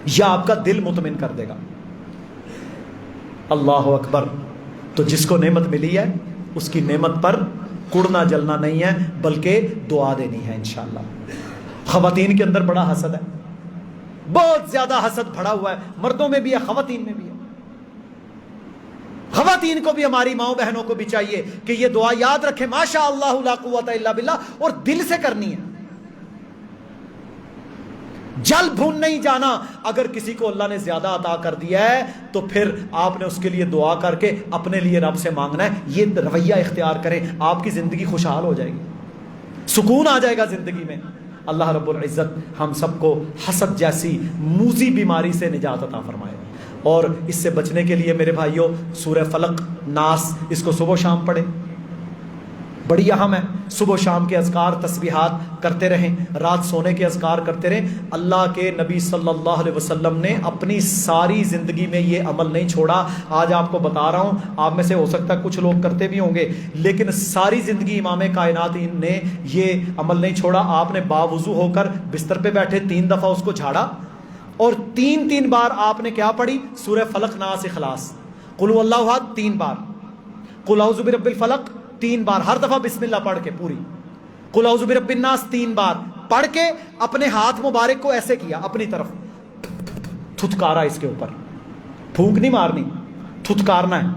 یا آپ کا دل مطمئن کر دے گا۔ اللہ اکبر۔ تو جس کو نعمت ملی ہے اس کی نعمت پر کڑنا جلنا نہیں ہے، بلکہ دعا دینی ہے انشاءاللہ۔ خواتین کے اندر بڑا حسد ہے، بہت زیادہ حسد بھرا ہوا ہے، مردوں میں بھی ہے خواتین میں بھی ہے۔ خواتین کو بھی ہماری ماؤں بہنوں کو بھی چاہیے کہ یہ دعا یاد رکھیں، ماشاء اللہ لا قوت الا باللہ، اور دل سے کرنی ہے، جل بھون نہیں جانا۔ اگر کسی کو اللہ نے زیادہ عطا کر دیا ہے تو پھر آپ نے اس کے لیے دعا کر کے اپنے لیے رب سے مانگنا ہے، یہ رویہ اختیار کریں، آپ کی زندگی خوشحال ہو جائے گی، سکون آ جائے گا زندگی میں۔ اللہ رب العزت ہم سب کو حسد جیسی موذی بیماری سے نجات عطا فرمائے، اور اس سے بچنے کے لیے میرے بھائیوں سورہ فلق ناس اس کو صبح و شام پڑھیں، بڑی اہم ہے۔ صبح و شام کے اذکار تسبیحات کرتے رہیں، رات سونے کے اذکار کرتے رہیں۔ اللہ کے نبی صلی اللہ علیہ وسلم نے اپنی ساری زندگی میں یہ عمل نہیں چھوڑا۔ آج آپ کو بتا رہا ہوں، آپ میں سے ہو سکتا ہے کچھ لوگ کرتے بھی ہوں گے، لیکن ساری زندگی امام کائنات نے یہ عمل نہیں چھوڑا۔ آپ نے باوضو ہو کر بستر پہ بیٹھے 3 دفعہ اس کو جھاڑا، اور 3 بار آپ نے کیا پڑھی؟ سورہ فلق ناس اخلاص، قل هو اللہ احد 3 بار، قل اعوذ برب الفلق 3 بار، ہر دفعہ بسم اللہ پڑھ کے پوری، قل اعوذ برب الناس 3 بار پڑھ کے اپنے ہاتھ مبارک کو ایسے کیا اپنی طرف، تھتکارا اس کے اوپر، پھونک نہیں مارنی، تھتکارنا ہے،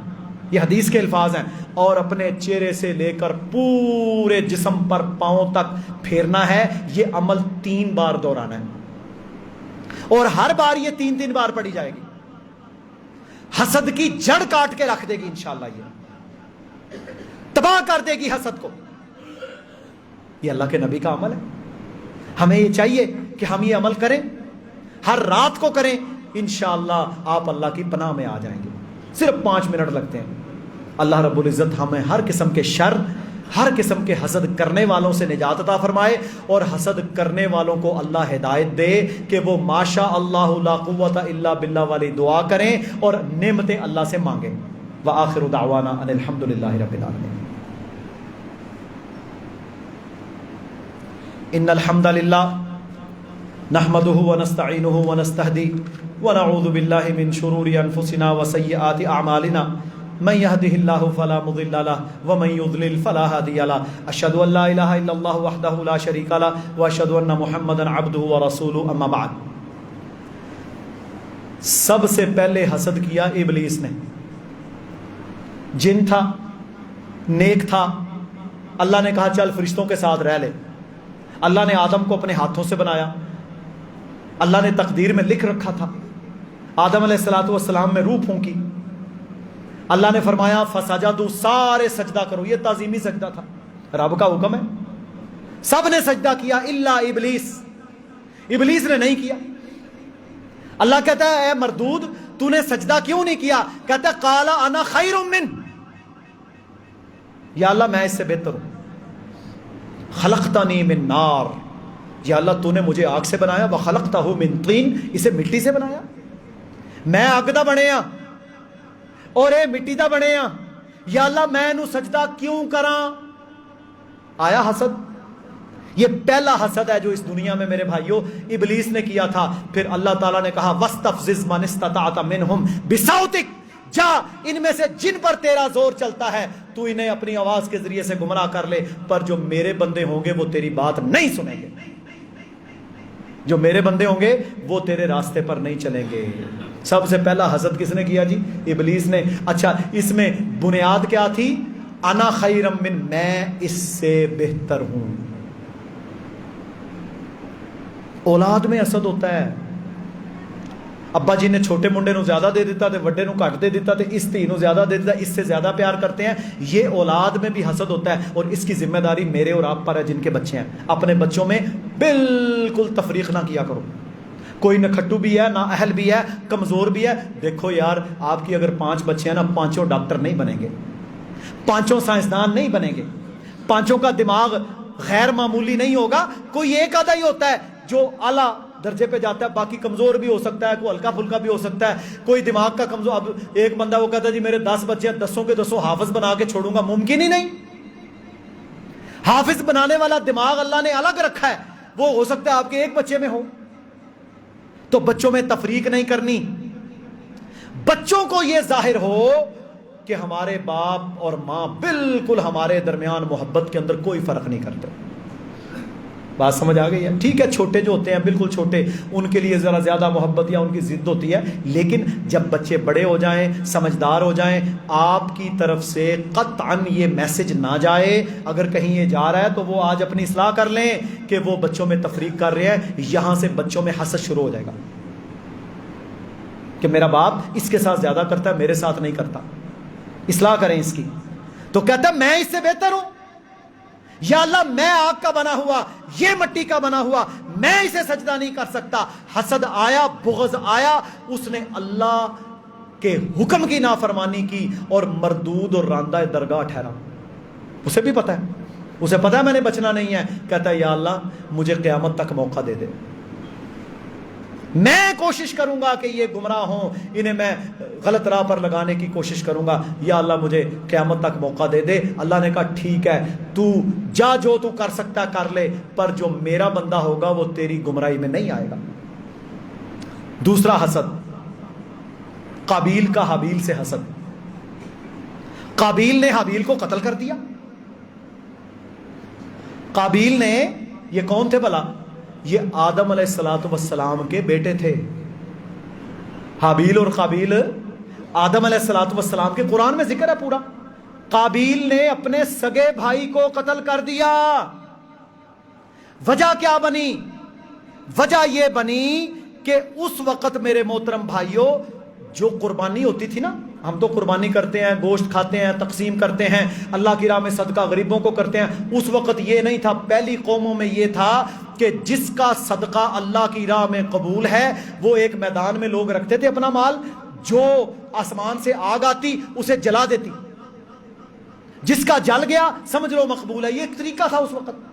یہ حدیث کے الفاظ ہیں، اور اپنے چہرے سے لے کر پورے جسم پر پاؤں تک پھیرنا ہے۔ یہ عمل 3 بار دہرانا ہے، اور ہر بار یہ 3 بار پڑھی جائے گی، حسد کی جڑ کاٹ کے رکھ دے گی انشاءاللہ، یہ تباہ کر دے گی حسد کو۔ یہ اللہ کے نبی کا عمل ہے، ہمیں یہ چاہیے کہ ہم یہ عمل کریں، ہر رات کو کریں، انشاءاللہ آپ اللہ کی پناہ میں آ جائیں گے۔ صرف 5 منٹ لگتے ہیں۔ اللہ رب العزت ہمیں ہر قسم کے شر، ہر قسم کے حسد کرنے والوں سے نجات عطا فرمائے، اور حسد کرنے والوں کو اللہ ہدایت دے کہ وہ ماشاء اللہ لا قوت الا باللہ والی دعا کریں اور نعمتیں اللہ سے مانگیں۔ وآخر دعوانا ان الحمد للہ رب العالمین۔ ان الحمد للہ نحمده ونستعینه ونستهدیه ونعوذ باللہ من شرور انفسنا وسیئات اعمالنا، من يهده الله فلا مضل له ومن يضلل فلا هادي له، اشهد ان لا اله الا الله وحده لا شريك له واشهد ان محمدا عبده ورسوله، اما بعد۔ سب سے پہلے حسد کیا ابلیس نے، جن تھا، نیک تھا، اللہ نے کہا چل فرشتوں کے ساتھ رہ لے، اللہ نے آدم کو اپنے ہاتھوں سے بنایا، اللہ نے تقدیر میں لکھ رکھا تھا، آدم علیہ السلام میں روح پھونکی، اللہ نے فرمایا فسجدوا، سارے سجدہ کرو، یہ تعظیمی سجدہ تھا، رب کا حکم ہے، سب نے سجدہ کیا الا ابلیس، ابلیس نے نہیں کیا۔ اللہ کہتا ہے اے مردود تو نے سجدہ کیوں نہیں کیا؟ کہتا ہے قال انا خیر من، یا اللہ میں اس سے بہتر ہوں، خلقتنی من نار، یا اللہ تو نے مجھے آگ سے بنایا، وخلقتہ من طین، اسے مٹی سے بنایا، میں اگ دا بنیا اور اے مٹی دا بنیا، یا اللہ میں انہوں سجدہ کیوں کراں؟ آیا حسد؟ یہ پہلا حسد ہے جو اس دنیا میں میرے بھائیوں ابلیس نے کیا تھا۔ پھر اللہ تعالیٰ نے کہا وَاسْتَفْزِزْ مَنِ اسْتَطَعْتَ مِنْهُمْ بِصَوْتِكَ، جا ان میں سے جن پر تیرا زور چلتا ہے تو انہیں اپنی آواز کے ذریعے سے گمراہ کر لے، پر جو میرے بندے ہوں گے وہ تیری بات نہیں سنیں گے، جو میرے بندے ہوں گے وہ تیرے راستے پر نہیں چلیں گے۔ سب سے پہلا حسد کس نے کیا جی؟ ابلیس نے۔ اچھا اس میں بنیاد کیا تھی؟ انا خیرم من، میں اس سے بہتر ہوں۔ اولاد میں حسد ہوتا ہے، ابا جی نے چھوٹے منڈے نو زیادہ دے دیتا تے وڈے نو گھٹ دے دیتا تے اس تھی نو زیادہ دے دیتا، اس سے زیادہ پیار کرتے ہیں، یہ اولاد میں بھی حسد ہوتا ہے۔ اور اس کی ذمہ داری میرے اور آپ پر ہے جن کے بچے ہیں۔ اپنے بچوں میں بالکل تفریق نہ کیا کرو، کوئی نہ کھٹو بھی ہے، نہ اہل بھی ہے، کمزور بھی ہے۔ دیکھو یار آپ کی اگر 5 بچے ہیں نا، 5 ڈاکٹر نہیں بنیں گے، 5 سائنسدان نہیں بنیں گے، 5 کا دماغ غیر معمولی نہیں ہوگا، کوئی ایک آدھا ہی ہوتا ہے جو اعلیٰ درجے پہ جاتا ہے، باقی کمزور بھی ہو سکتا ہے، کوئی ہلکا پھلکا بھی ہو سکتا ہے، کوئی دماغ کا کمزور۔ اب ایک بندہ وہ کہتا ہے جی میرے 10 بچے ہیں، 10 کے 10 حافظ بنا کے چھوڑوں گا، ممکن ہی نہیں۔ حافظ بنانے والا دماغ اللہ نے الگ رکھا ہے، وہ ہو سکتا ہے آپ کے ایک بچے میں ہو۔ تو بچوں میں تفریق نہیں کرنی، بچوں کو یہ ظاہر ہو کہ ہمارے باپ اور ماں بالکل ہمارے درمیان محبت کے اندر کوئی فرق نہیں کرتے۔ بات سمجھ آ گئی ہے؟ ٹھیک ہے چھوٹے جو ہوتے ہیں بالکل چھوٹے، ان کے لیے ذرا زیادہ محبت یا ان کی ضد ہوتی ہے، لیکن جب بچے بڑے ہو جائیں، سمجھدار ہو جائیں، آپ کی طرف سے قطعاً یہ میسج نہ جائے، اگر کہیں یہ جا رہا ہے تو وہ آج اپنی اصلاح کر لیں کہ وہ بچوں میں تفریق کر رہے ہیں، یہاں سے بچوں میں حسد شروع ہو جائے گا کہ میرا باپ اس کے ساتھ زیادہ کرتا ہے، میرے ساتھ نہیں کرتا، اصلاح کریں اس کی۔ تو کہتا ہے میں اس سے بہتر ہوں، یا اللہ میں آگ کا بنا ہوا، یہ مٹی کا بنا ہوا، میں اسے سجدہ نہیں کر سکتا۔ حسد آیا، بغض آیا، اس نے اللہ کے حکم کی نافرمانی کی اور مردود اور راندہ درگاہ ٹھہرا۔ اسے بھی پتا ہے، اسے پتا ہے میں نے بچنا نہیں ہے، کہتا ہے یا اللہ مجھے قیامت تک موقع دے دے، میں کوشش کروں گا کہ یہ گمراہ ہوں، انہیں میں غلط راہ پر لگانے کی کوشش کروں گا، یا اللہ مجھے قیامت تک موقع دے دے۔ اللہ نے کہا ٹھیک ہے تو جا، جو تو کر سکتا کر لے، پر جو میرا بندہ ہوگا وہ تیری گمراہی میں نہیں آئے گا۔ دوسرا حسد، قابیل کا حابیل سے حسد۔ قابیل نے حابیل کو قتل کر دیا۔ قابیل نے، یہ کون تھے بھلا؟ یہ آدم علیہ السلام کے بیٹے تھے۔ حابیل اور قابیل آدم علیہ السلام کے قرآن میں ذکر ہے پورا۔ قابیل نے اپنے سگے بھائی کو قتل کر دیا۔ وجہ کیا بنی؟ وجہ یہ بنی کہ اس وقت میرے محترم بھائیوں جو قربانی ہوتی تھی نا، ہم تو قربانی کرتے ہیں، گوشت کھاتے ہیں، تقسیم کرتے ہیں، اللہ کی راہ میں صدقہ غریبوں کو کرتے ہیں، اس وقت یہ نہیں تھا۔ پہلی قوموں میں یہ تھا کہ جس کا صدقہ اللہ کی راہ میں قبول ہے وہ ایک میدان میں لوگ رکھتے تھے اپنا مال، جو آسمان سے آگ آتی اسے جلا دیتی، جس کا جل گیا سمجھ لو مقبول ہے۔ یہ ایک طریقہ تھا اس وقت۔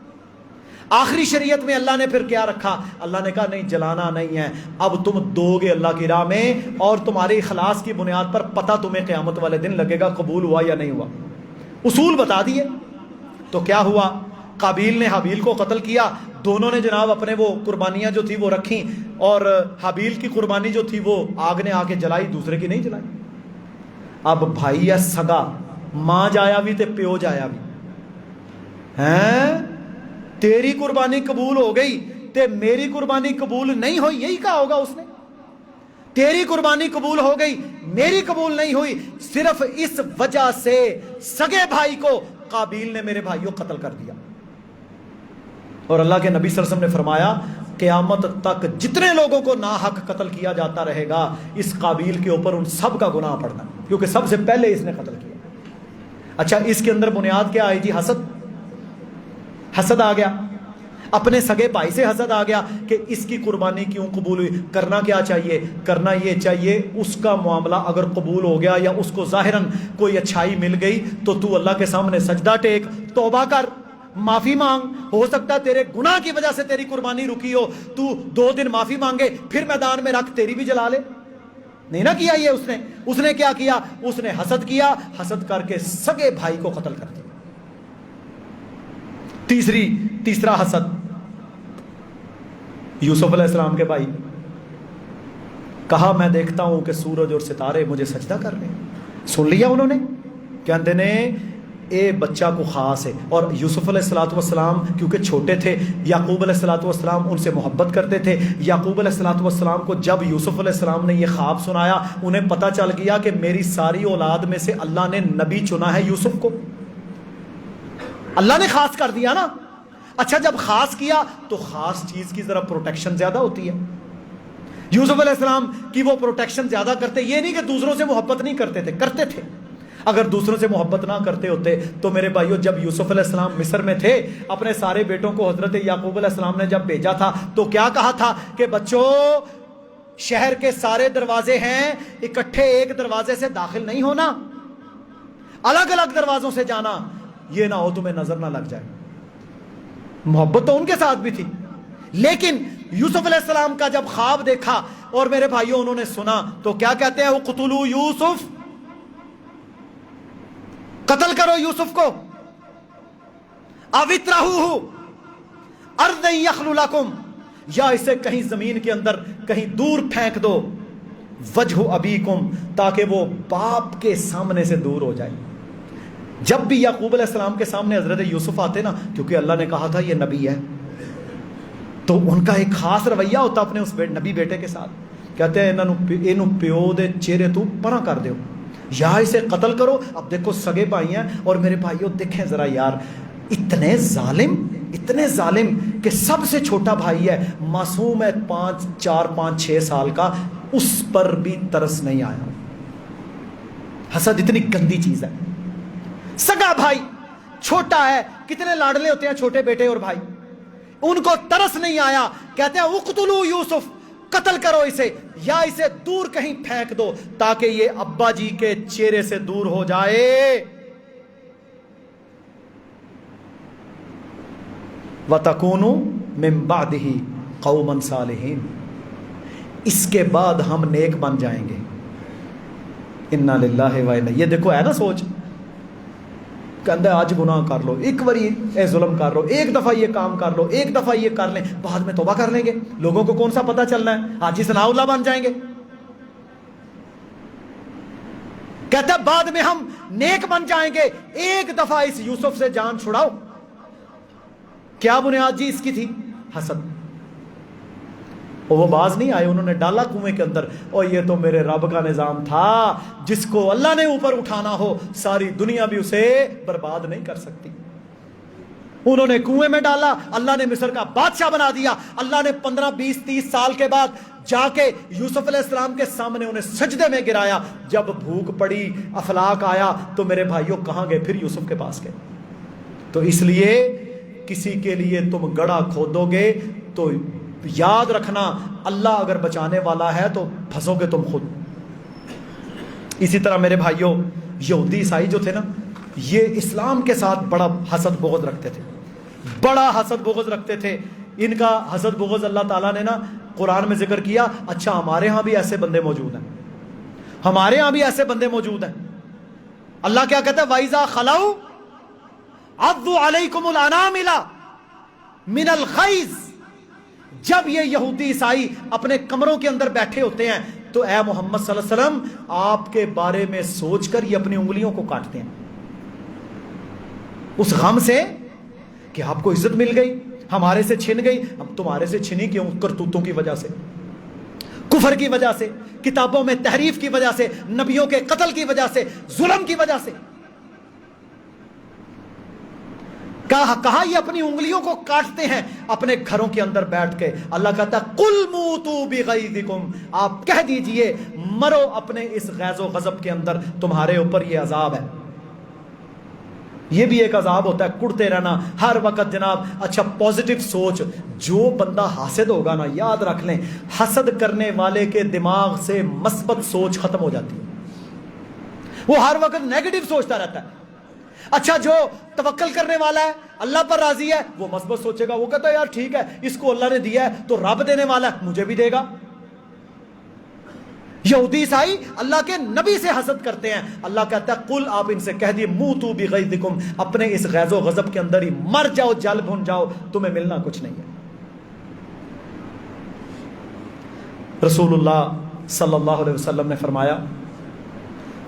آخری شریعت میں اللہ نے پھر کیا رکھا؟ اللہ نے کہا نہیں، جلانا نہیں ہے، اب تم دو گے اللہ کی راہ میں، اور تمہارے اخلاص کی بنیاد پر پتہ تمہیں قیامت والے دن لگے گا قبول ہوا یا نہیں ہوا۔ اصول بتا دیے۔ تو کیا ہوا؟ قابیل نے حابیل کو قتل کیا، دونوں نے جناب اپنے وہ قربانیاں جو تھی وہ رکھیں، اور حابیل کی قربانی جو تھی وہ آگ نے آ کے جلائی، دوسرے کی نہیں جلائی۔ اب بھائی ہے سگا، ماں جایا بھی تے پیو جایا بھی، ہیں تیری قربانی قبول ہو گئی تے میری قربانی قبول نہیں ہوئی، یہی کہا ہوگا اس نے۔ تیری قربانی قبول ہو گئی، میری قبول نہیں ہوئی، صرف اس وجہ سے سگے بھائی کو قابیل نے میرے بھائیوں قتل کر دیا۔ اور اللہ کے نبی صلی اللہ علیہ وسلم نے فرمایا قیامت تک جتنے لوگوں کو ناحق قتل کیا جاتا رہے گا، اس قابیل کے اوپر ان سب کا گناہ پڑنا، کیونکہ سب سے پہلے اس نے قتل کیا۔ اچھا اس کے اندر بنیاد کیا آئی جی؟ حسد۔ حسد آ گیا، اپنے سگے بھائی سے حسد آ گیا کہ اس کی قربانی کیوں قبول ہوئی۔ کرنا کیا چاہیے؟ کرنا یہ چاہیے اس کا معاملہ اگر قبول ہو گیا یا اس کو ظاہراً کوئی اچھائی مل گئی تو تو اللہ کے سامنے سجدہ ٹیک، توبہ کر، معافی مانگ, ہو سکتا ہے تیرے گناہ کی وجہ سے تیری قربانی رکی ہو, تو 2 دن معافی مانگے پھر میدان میں رکھ, تیری بھی جلا لے. نہیں نہ کیا یہ اس نے کیا کیا, اس نے حسد کیا, حسد کر کے سگے بھائی کو قتل کر دیا. تیسرا حسد, یوسف علیہ السلام کے بھائی, کہا میں دیکھتا ہوں کہ سورج اور ستارے مجھے سجدہ کر رہے ہیں. سن لیا انہوں نے, کہتے نے اے بچہ کو خاص ہے. اور یوسف علیہ السلام کیونکہ چھوٹے تھے, یعقوب علیہ السلام ان سے محبت کرتے تھے. یعقوب علیہ السلام کو جب یوسف علیہ السلام نے یہ خواب سنایا, انہیں پتہ چل گیا کہ میری ساری اولاد میں سے اللہ نے نبی چنا ہے یوسف کو, اللہ نے خاص کر دیا نا. اچھا جب خاص کیا تو خاص چیز کی ذرا پروٹیکشن زیادہ ہوتی ہے. یوسف علیہ السلام کی وہ پروٹیکشن زیادہ کرتے, یہ نہیں کہ دوسروں سے محبت نہیں کرتے تھے, کرتے تھے. اگر دوسروں سے محبت نہ کرتے ہوتے تو میرے بھائیوں, جب یوسف علیہ السلام مصر میں تھے, اپنے سارے بیٹوں کو حضرت یعقوب علیہ السلام نے جب بھیجا تھا تو کیا کہا تھا کہ بچوں شہر کے سارے دروازے ہیں, اکٹھے ایک دروازے سے داخل نہیں ہونا, الگ الگ دروازوں سے جانا, یہ نہ ہو تمہیں نظر نہ لگ جائے. محبت تو ان کے ساتھ بھی تھی, لیکن یوسف علیہ السلام کا جب خواب دیکھا اور میرے بھائیوں انہوں نے سنا تو کیا کہتے ہیں, اقتلوا یوسف, قتل کرو یوسف کو, او اطرحوہ ارضا یخل لکم, یا اسے کہیں زمین کے اندر کہیں دور پھینک دو, وجہ ابیکم, تاکہ وہ باپ کے سامنے سے دور ہو جائے. جب بھی یعقوب علیہ السلام کے سامنے حضرت یوسف آتے نا, کیونکہ اللہ نے کہا تھا یہ نبی ہے, تو ان کا ایک خاص رویہ ہوتا اپنے اس نبی بیٹے کے ساتھ. کہتے ہیں انہوں پیو دے چہرے تو پناہ کر دیو, یا اسے قتل کرو. اب دیکھو سگے بھائی ہیں, اور میرے بھائیوں دیکھیں ذرا یار, اتنے ظالم کہ سب سے چھوٹا بھائی ہے, معصوم ہے, 4-5-6 سال کا, اس پر بھی ترس نہیں آیا. حسد اتنی گندی چیز ہے. سگا بھائی چھوٹا ہے, کتنے لاڈلے ہوتے ہیں چھوٹے بیٹے اور بھائی, ان کو ترس نہیں آیا. کہتے ہیں اقتلوا یوسف, قتل کرو اسے, یا اسے دور کہیں پھینک دو تاکہ یہ ابا جی کے چہرے سے دور ہو جائے. وَتَكُونُوا مِن بَعْدِهِ قَوْمًا صَالِحِينَ, اس کے بعد ہم نیک بن جائیں گے. اِنَّا لِلَّهِ وَإِنَّا, یہ دیکھو ہے نا سوچ, کہندہ آج گناہ کر لو, ایک باری اے ظلم کر لو, ایک دفعہ یہ کام کر لو, ایک دفعہ یہ کر لیں, بعد میں توبہ کر لیں گے. لوگوں کو کون سا پتہ چلنا ہے, حاجی ثناء اللہ بن جائیں گے. کہتا ہے بعد میں ہم نیک بن جائیں گے, ایک دفعہ اس یوسف سے جان چھڑاؤ. کیا بنیاد جی اس کی تھی؟ حسد. اور وہ باز نہیں آئے, انہوں نے ڈالا کنویں کے اندر, اور یہ تو میرے رب کا نظام تھا, جس کو اللہ نے اوپر اٹھانا ہو ساری دنیا بھی اسے برباد نہیں کر سکتی. انہوں نے کنویں میں ڈالا, اللہ نے مصر کا بادشاہ بنا دیا. اللہ نے 15-20-30 سال کے بعد جا کے یوسف علیہ السلام کے سامنے انہیں سجدے میں گرایا. جب بھوک پڑی, افلاک آیا, تو میرے بھائیوں کہاں گئے, پھر یوسف کے پاس گئے. تو اس لیے کسی کے لیے تم گڑھا کھودو گے تو یاد رکھنا, اللہ اگر بچانے والا ہے تو پھنسو گے تم خود. اسی طرح میرے بھائیوں, یہودی عیسائی جو تھے نا, یہ اسلام کے ساتھ بڑا حسد بغض رکھتے تھے, بڑا حسد بغض رکھتے تھے. ان کا حسد بغض اللہ تعالیٰ نے نا قرآن میں ذکر کیا. اچھا ہمارے ہاں بھی ایسے بندے موجود ہیں, ہمارے ہاں بھی ایسے بندے موجود ہیں. اللہ کیا کہتا ہے, وَإِذَا خَلَوْا عَضُّوا عَلَيْكُمُ الْأَنَامِلَ مِنَ الْغَيْظِ, جب یہ یہودی عیسائی اپنے کمروں کے اندر بیٹھے ہوتے ہیں تو اے محمد صلی اللہ علیہ وسلم آپ کے بارے میں سوچ کر یہ اپنی انگلیوں کو کاٹتے ہیں, اس غم سے کہ آپ کو عزت مل گئی, ہمارے سے چھن گئی. اب تمہارے سے چھنی کیوں؟ کرتوتوں کی وجہ سے, کفر کی وجہ سے, کتابوں میں تحریف کی وجہ سے, نبیوں کے قتل کی وجہ سے, ظلم کی وجہ سے. کہا یہ اپنی انگلیوں کو کاٹتے ہیں اپنے گھروں کے اندر بیٹھ کے. اللہ کہتا ہے قُلْ مُوتُوا بِغَيْظِكُمْ, آپ کہہ دیجئے مرو اپنے اس غیظ و غضب کے اندر, تمہارے اوپر یہ عذاب ہے. یہ بھی ایک عذاب ہوتا ہے, کڑتے رہنا ہر وقت جناب. اچھا پوزیٹو سوچ, جو بندہ حاسد ہوگا نا, یاد رکھ لیں حسد کرنے والے کے دماغ سے مثبت سوچ ختم ہو جاتی ہے, وہ ہر وقت نیگیٹو سوچتا رہتا ہے. اچھا جو توکل کرنے والا ہے، اللہ پر راضی ہے، وہ مثبت سوچے گا، وہ کہتا ہے یار ٹھیک ہے، اس کو اللہ نے دیا ہے تو رب دینے والا ہے، مجھے بھی دے گا۔ یہودی عیسائی اللہ کے نبی سے حسد کرتے ہیں، اللہ کہتا ہے قل، آپ ان سے کہہ دیے موتوا بغیظکم، اپنے اس غیظ و غضب کے اندر ہی مر جاؤ، جل بھن جاؤ، تمہیں ملنا کچھ نہیں ہے۔ رسول اللہ صلی اللہ علیہ وسلم نے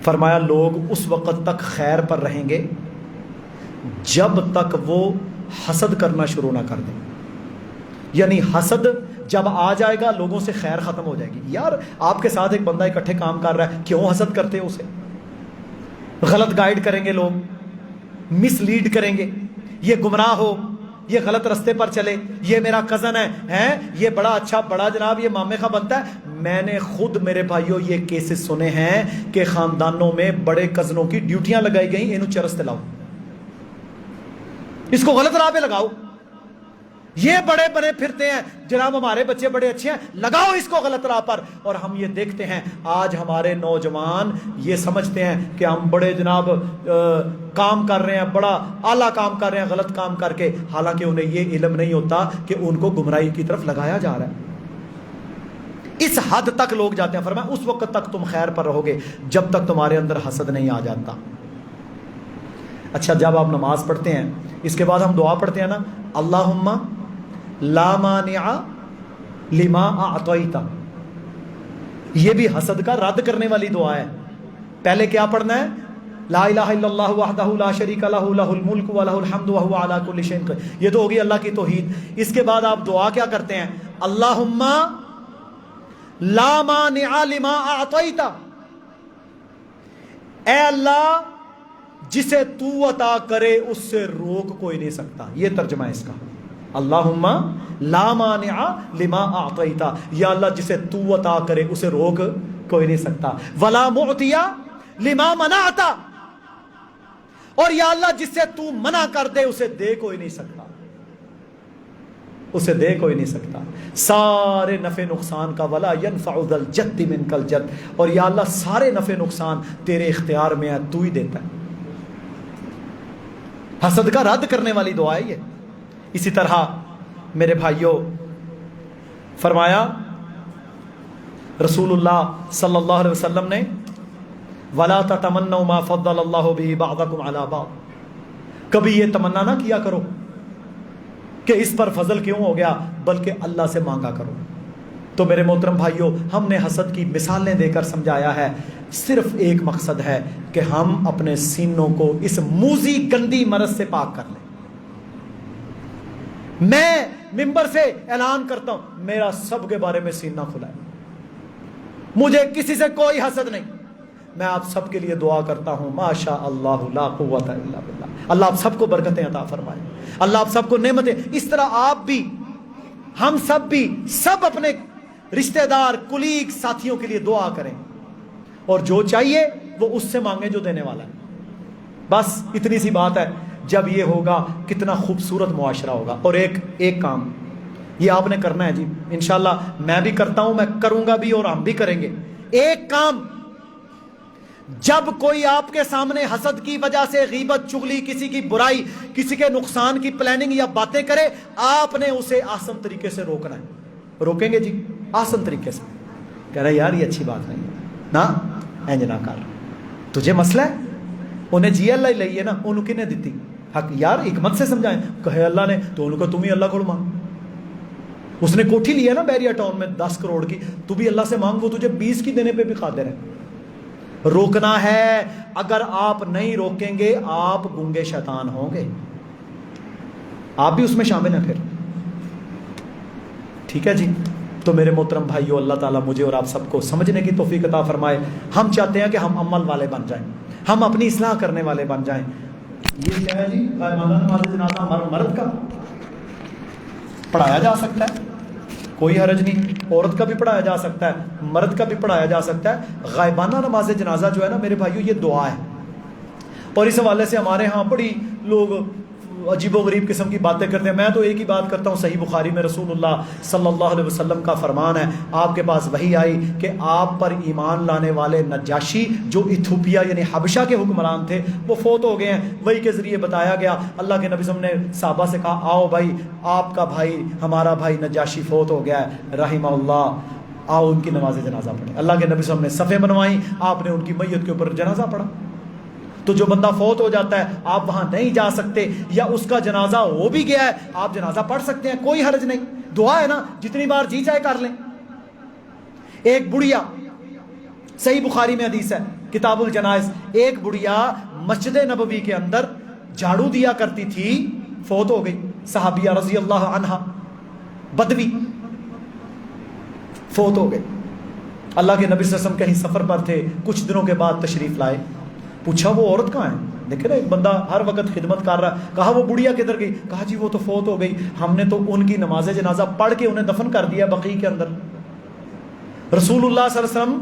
فرمایا لوگ اس وقت تک خیر پر رہیں گے جب تک وہ حسد کرنا شروع نہ کر دیں۔ یعنی حسد جب آ جائے گا لوگوں سے خیر ختم ہو جائے گی۔ یار آپ کے ساتھ ایک بندہ اکٹھے کام کر رہا ہے، کیوں حسد کرتے ہو اسے؟ غلط گائیڈ کریں گے لوگ، مس لیڈ کریں گے، یہ گمراہ ہو، یہ غلط رستے پر چلے، یہ میرا کزن ہے، یہ بڑا اچھا بڑا جناب یہ مامے کا بنتا ہے۔ میں نے خود میرے بھائیوں یہ کیسز سنے ہیں کہ خاندانوں میں بڑے کزنوں کی ڈیوٹیاں لگائی گئیں، اینو چرس دلاؤ، اس کو غلط راہ پہ لگاؤ، یہ بڑے بنے پھرتے ہیں جناب، ہمارے بچے بڑے اچھے ہیں، لگاؤ اس کو غلط راہ پر۔ اور ہم یہ دیکھتے ہیں آج ہمارے نوجوان یہ سمجھتے ہیں کہ ہم بڑے جناب کام کر رہے ہیں، بڑا اعلیٰ کام کر رہے ہیں غلط کام کر کے، حالانکہ انہیں یہ علم نہیں ہوتا کہ ان کو گمراہی کی طرف لگایا جا رہا ہے۔ اس حد تک لوگ جاتے ہیں۔ فرمایا اس وقت تک تم خیر پر رہو گے جب تک تمہارے اندر حسد نہیں آ جاتا۔ اچھا جب آپ نماز پڑھتے ہیں اس کے بعد ہم دعا پڑھتے ہیں نا، اللہم لا مانع لما اعطیت، یہ بھی حسد کا رد کرنے والی دعا ہے۔ پہلے کیا پڑھنا ہے؟ لا الہ الا اللہ وحدہ لا شریک لہ لہ الملک ولہ الحمد وہو علی کل شیء قدیر، یہ تو ہوگی اللہ کی توحید۔ اس کے بعد آپ دعا کیا کرتے ہیں؟ اللہم لا مانع لما اعطیت، اے اللہ جسے تو عطا کرے اس سے روک کوئی نہیں سکتا، یہ ترجمہ ہے اس کا۔ اللہم لا مانع لما اعطیت، یا اللہ جسے تو عطا کرے اسے روک کوئی نہیں سکتا، ولا معطی لما منعت، اور یا اللہ جس سے تو منع کر دے اسے دے کوئی نہیں سکتا، اسے دے کوئی نہیں سکتا۔ سارے نفع نقصان کا ولا ينفع ذا الجد منک الجد، اور یا اللہ سارے نفع نقصان تیرے اختیار میں ہے، تو ہی دیتا ہے۔ حسد کا رد کرنے والی دعا ہے یہ۔ اسی طرح میرے بھائیوں فرمایا رسول اللہ صلی اللہ علیہ وسلم نے وَلَا تَتَمَنَّوْا مَا فَضَّلَ اللَّهُ بِهِ بَعْضَكُمْ عَلَى بَعْضٍ، کبھی یہ تمنا نہ کیا کرو کہ اس پر فضل کیوں ہو گیا، بلکہ اللہ سے مانگا کرو۔ تو میرے محترم بھائیوں ہم نے حسد کی مثالیں دے کر سمجھایا ہے، صرف ایک مقصد ہے کہ ہم اپنے سینوں کو اس موذی گندی مرض سے پاک کر لیں۔ میں منبر سے اعلان کرتا ہوں میرا سب کے بارے میں سینہ کھلا ہے، مجھے کسی سے کوئی حسد نہیں، میں آپ سب کے لیے دعا کرتا ہوں ماشاء اللہ لا قوت الا باللہ، اللہ آپ سب کو برکتیں عطا فرمائے، اللہ آپ سب کو نعمتیں۔ اس طرح آپ بھی، ہم سب بھی، سب اپنے رشتہ دار کلیگ ساتھیوں کے لیے دعا کریں، اور جو چاہیے وہ اس سے مانگیں جو دینے والا ہے۔ بس اتنی سی بات ہے۔ جب یہ ہوگا کتنا خوبصورت معاشرہ ہوگا۔ اور ایک کام یہ آپ نے کرنا ہے جی، انشاءاللہ میں بھی کرتا ہوں، میں کروں گا بھی اور ہم بھی کریں گے۔ ایک کام، جب کوئی آپ کے سامنے حسد کی وجہ سے غیبت چغلی، کسی کی برائی، کسی کے نقصان کی پلاننگ یا باتیں کرے، آپ نے اسے آسن طریقے سے روکنا ہے۔ روکیں گے جی آسن طریقے سے، کہہ رہے یار یہ اچھی بات نہیں ہے نا، اینج نہ کر، تجھے مسئلہ ہے، انہیں جی اللہ ہی لئیے نا، انہوں کی نے دیتی حق، یار حکمت سے سمجھائیں، کہے اللہ نے تو انہوں کو تم ہی اللہ کو مانگ، اس نے کوٹھی لی ہے نا بیریا ٹاؤن میں 10 کروڑ کی، تو بھی اللہ سے مانگ، وہ تجھے 20 کی دینے پہ بھی قادر ہے۔ روکنا ہے، اگر آپ نہیں روکیں گے آپ گنگے شیطان ہوں گے، آپ بھی اس میں شامل ہیں پھر، ٹھیک ہے جی۔ تو میرے محترم بھائیو اللہ تعالیٰ مجھے اور آپ سب کو سمجھنے کی توفیق عطا فرمائے۔ ہم چاہتے ہیں کہ ہم عمل والے بن جائیں، ہم اپنی اصلاح کرنے والے بن جائیں۔ یہ کیا ہے جی، غائبانہ نماز جنازہ مرد کا پڑھایا جا سکتا ہے، کوئی حرج نہیں، عورت کا بھی پڑھایا جا سکتا ہے، مرد کا بھی پڑھایا جا سکتا ہے۔ غائبانہ نماز جنازہ جو ہے نا میرے بھائیو یہ دعا ہے، اور اس حوالے سے ہمارے ہاں بڑی لوگ عجیب و غریب قسم کی باتیں کرتے ہیں. میں تو ایک ہی بات کرتا ہوں, صحیح بخاری میں رسول اللہ صلی اللہ علیہ وسلم کا فرمان ہے, آپ کے پاس وحی آئی کہ آپ پر ایمان لانے والے نجاشی جو ایتھوپیا یعنی حبشہ کے حکمران تھے وہ فوت ہو گئے ہیں. وحی کے ذریعے بتایا گیا, اللہ کے نبی صلی اللہ علیہ وسلم نے صحابہ سے کہا آؤ بھائی آپ کا بھائی ہمارا بھائی نجاشی فوت ہو گیا ہے رحمہ اللہ, آؤ ان کی نماز جنازہ پڑھیں. اللہ کے نبی صلی اللہ علیہ وسلم نے صفیں بنوائیں, آپ نے ان کی میت کے اوپر جنازہ پڑھا. تو جو بندہ فوت ہو جاتا ہے آپ وہاں نہیں جا سکتے یا اس کا جنازہ ہو بھی گیا ہے آپ جنازہ پڑھ سکتے ہیں, کوئی حرج نہیں, دعا ہے نا, جتنی بار جی چاہے کر لیں. ایک بڑھیا, صحیح بخاری میں حدیث ہے کتاب الجنائز, ایک بڑھیا مسجد نبوی کے اندر جھاڑو دیا کرتی تھی, فوت ہو گئی, صحابیہ رضی اللہ عنہا, بدوی, فوت ہو گئی. اللہ کے نبی صلی اللہ علیہ وسلم کہیں سفر پر تھے, کچھ دنوں کے بعد تشریف لائے, پوچھا وہ عورت کہاں ہے؟ دیکھیں نا ایک بندہ ہر وقت خدمت کر رہا, کہا وہ بڑھیا کدھر گئی؟ کہا جی وہ تو فوت ہو گئی, ہم نے تو ان کی نماز جنازہ پڑھ کے انہیں دفن کر دیا بقیع کے اندر. رسول اللہ صلی اللہ علیہ وسلم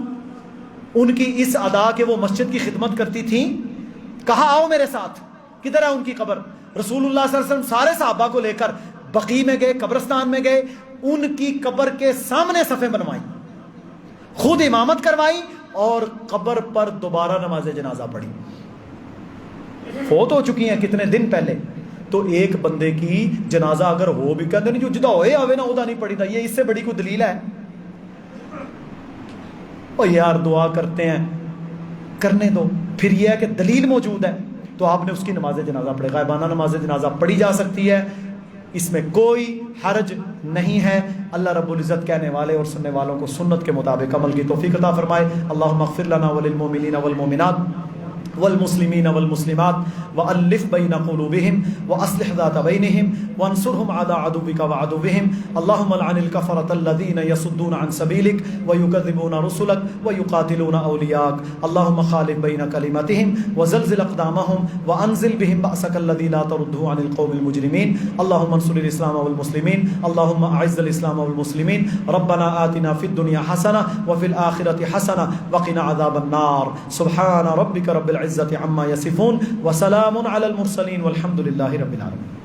ان کی اس ادا کہ وہ مسجد کی خدمت کرتی تھیں, کہا آؤ میرے ساتھ, کدھر ہے ان کی قبر؟ رسول اللہ صلی اللہ علیہ وسلم سارے صحابہ کو لے کر بقیع میں گئے, قبرستان میں گئے, ان کی قبر کے سامنے صفیں بنوائیں, خود امامت کروائی اور قبر پر دوبارہ نماز جنازہ پڑھی. فوت ہو چکی ہیں کتنے دن پہلے, تو ایک بندے کی جنازہ اگر ہو بھی کہتے نہیں جو جدا ہوئے آوے نا ادا نہیں پڑی تھا, یہ اس سے بڑی کوئی دلیل ہے؟ اور یار دعا کرتے ہیں کرنے دو, پھر یہ ہے کہ دلیل موجود ہے تو آپ نے اس کی نماز جنازہ پڑھے. غائبانہ نماز جنازہ پڑھی جا سکتی ہے, اس میں کوئی حرج نہیں ہے. اللہ رب العزت کہنے والے اور سننے والوں کو سنت کے مطابق عمل کی توفیق عطا فرمائے. اللہم اغفر لنا وللمؤمنین والمؤمنات والمسلمین والمسلمات وألف بین قلوبہم واصلح ذات بینہم وانصرہم علی عدوک وعدوہم. اللہم لعن الکفرۃ الذین یصدون عن سبیلک ویکذبون رسلک ویقاتلون اولیاءک. اللہم خالف بین کلمتہم وزلزل اقدامہم وانزل بہم بأسک الذی لا ترده عن القوم المجرمین. اللہم انصر الاسلام والمسلمین. اللہم اعز الاسلام والمسلمین. ربنا آتنا فی الدنیا حسنہ وفی الآخرۃ حسنہ وقنا عذاب النار. سبحان ربک رب العزت عما یصفون وسلام علی المرسلین والحمد للہ رب العالمین.